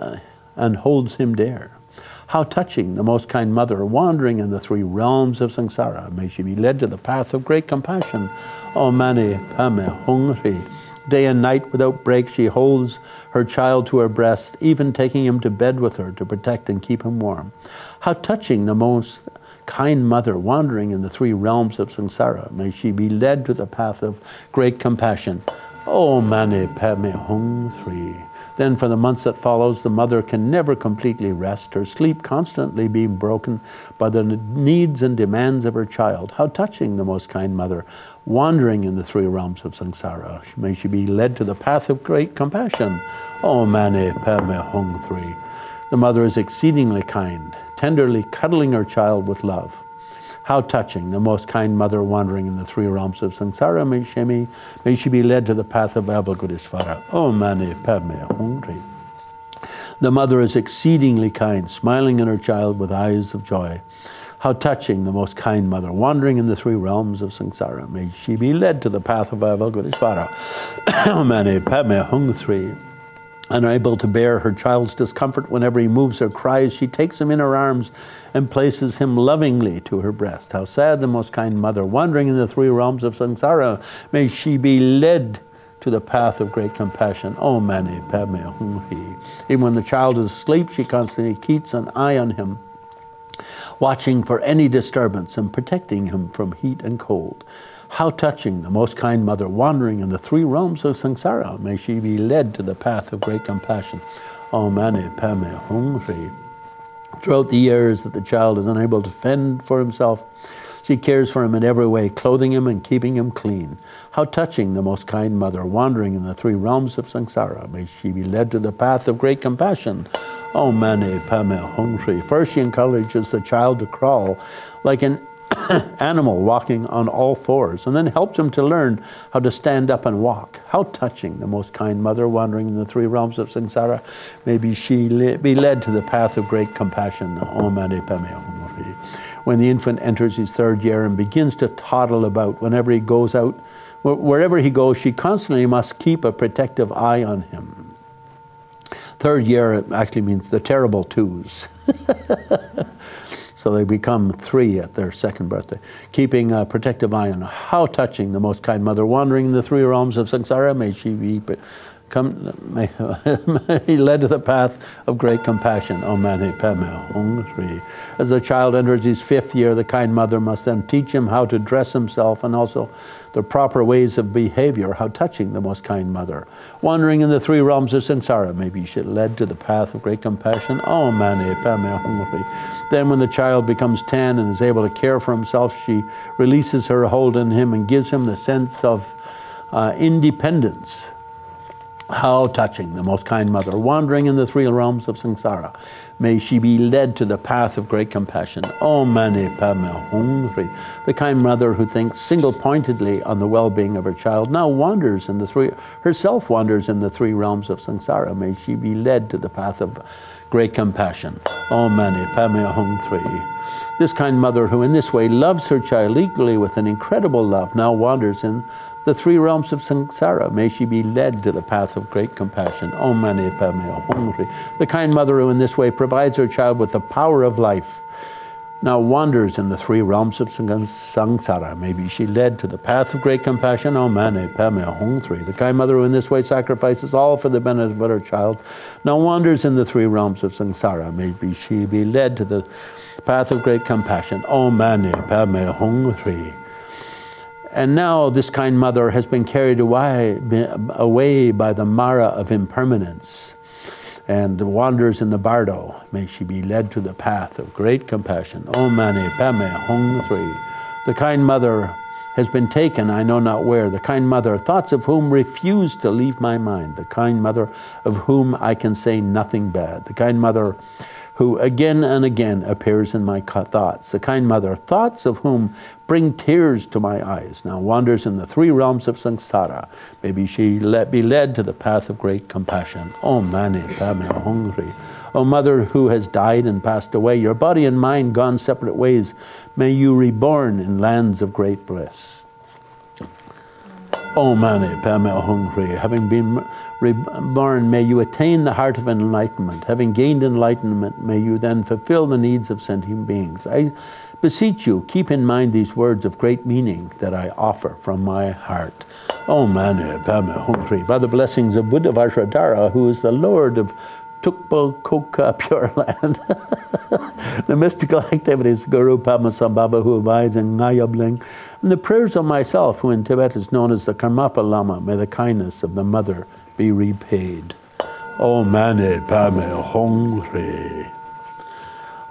and holds him dear. How touching, the most kind mother, wandering in the 3 realms of samsara. May she be led to the path of great compassion. Om Mani Padme Hum Hri. Day and night without break, she holds her child to her breast, even taking him to bed with her to protect and keep him warm. How touching, the most kind mother, wandering in the 3 realms of samsara. May she be led to the path of great compassion. Om Mani Padme Hum Hri. Then for the months that follows, the mother can never completely rest, her sleep constantly being broken by the needs and demands of her child. How touching, the most kind mother, wandering in the 3 realms of samsara. May she be led to the path of great compassion. Om Mani Padme Hum Hri. The mother is exceedingly kind, tenderly cuddling her child with love. How touching, the most kind mother, wandering in the 3 realms of samsara. May she be led to the path of Avalokiteshvara. Om Mani Padme Hum Hri. The mother is exceedingly kind, smiling at her child with eyes of joy. How touching, the most kind mother, wandering in the 3 realms of samsara. May she be led to the path of Avalokiteshvara. Om Mani Padme Hum Hri. Unable to bear her child's discomfort whenever he moves or cries, she takes him in her arms and places him lovingly to her breast. How sad, the most kind mother, wandering in the 3 realms of samsara. May she be led to the path of great compassion. Om Mani Padme Hum Hri. Even when the child is asleep, she constantly keeps an eye on him, watching for any disturbance and protecting him from heat and cold. How touching, the most kind mother, wandering in the 3 realms of samsara. May she be led to the path of great compassion. Om Mani Padme Hum Hri. Throughout the years that the child is unable to fend for himself, she cares for him in every way, clothing him and keeping him clean. How touching, the most kind mother, wandering in the 3 realms of samsara. May she be led to the path of great compassion. Om Mani Padme Hum Hri. First, she encourages the child to crawl like an animal walking on all fours, and then helps him to learn how to stand up and walk. How touching, the most kind mother wandering in the three realms of samsara, maybe she be led to the path of great compassion. Om Mani Padme Hum. When the infant enters his third year and begins to toddle about, whenever he goes out, wherever he goes, she constantly must keep a protective eye on him. Third year actually means the terrible twos. So they become three at their second birthday. Keeping a protective eye on her. How touching, the most kind mother wandering in the three realms of samsara, may she be led to the path of great compassion. Om Mani Padme Hum. As the child enters his fifth year, the kind mother must then teach him how to dress himself and also the proper ways of behavior. How touching, the most kind mother wandering in the three realms of samsara, may be led to the path of great compassion. Om Mani Padme Hum. Then when the child becomes 10 and is able to care for himself, she releases her hold on him and gives him the sense of independence. How touching, the most kind mother wandering in the three realms of samsara, may she be led to the path of great compassion. Om Mani Padme Hum. The kind mother who thinks single-pointedly on the well-being of her child now wanders in the herself wanders in the three realms of samsara. May she be led to the path of great compassion. Om Mani Padme Hum. This kind mother who in this way loves her child equally with an incredible love now wanders in the three realms of samsara. May she be led to the path of great compassion. Om Mani Padme Hum. The kind mother who in this way provides her child with the power of life now wanders in the three realms of samsara. May be she led to the path of great compassion. Om Mani Padme Hum. The kind mother who in this way sacrifices all for the benefit of her child now wanders in the three realms of samsara. May be she be led to the path of great compassion. Om Mani Padme Hum. And now this kind mother has been carried away by the Mara of impermanence and wanders in the bardo. May she be led to the path of great compassion. Om Mani Padme Hum. The kind mother has been taken, I know not where. The kind mother, thoughts of whom refuse to leave my mind. The kind mother of whom I can say nothing bad. The kind mother who again and again appears in my thoughts. The kind mother, thoughts of whom bring tears to my eyes, now wanders in the three realms of samsara. Maybe she be led to the path of great compassion. Om Mani Padme Hum. O mother who has died and passed away, your body and mind gone separate ways, may you reborn in lands of great bliss. Om Mani Padme Hum. Having been reborn, may you attain the heart of enlightenment. Having gained enlightenment, may you then fulfill the needs of sentient beings. I beseech you, keep in mind these words of great meaning that I offer from my heart. Om Mani Padme Hum. By the blessings of Buddha Vajradhara, who is the Lord of Tukpa Koka Pure Land, the mystical activities of Guru Padmasambhava, who abides in Ngayabling, and the prayers of myself, who in Tibet is known as the Karmapa Lama, may the kindness of the mother be repaid. Om Mani Padme Hum.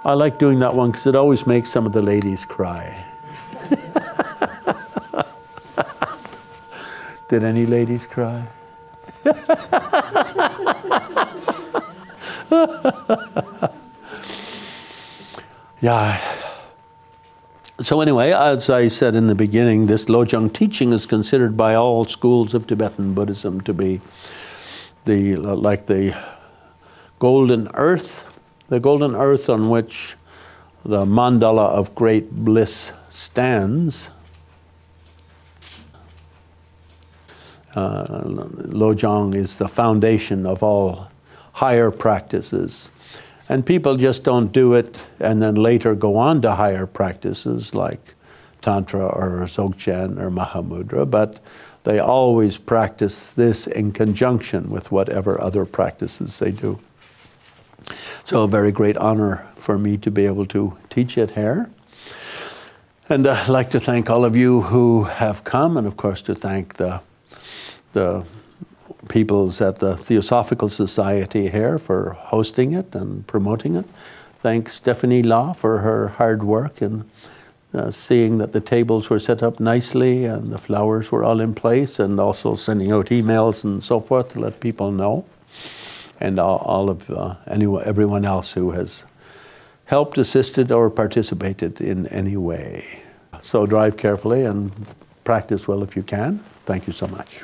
I like doing that one because it always makes some of the ladies cry. Did any ladies cry? Yeah. So anyway, as I said in the beginning, this Lojong teaching is considered by all schools of Tibetan Buddhism to be like the golden earth on which the mandala of great bliss stands. Lojong is the foundation of all higher practices. And people just don't do it and then later go on to higher practices like Tantra or Dzogchen or Mahamudra, but they always practice this in conjunction with whatever other practices they do. So a very great honor for me to be able to teach it here. And I'd like to thank all of you who have come, and of course to thank the peoples at the Theosophical Society here for hosting it and promoting it. Thank Stephanie Law for her hard work in seeing that the tables were set up nicely and the flowers were all in place, and also sending out emails and so forth to let people know. And all of everyone else who has helped, assisted, or participated in any way. So drive carefully and practice well if you can. Thank you so much.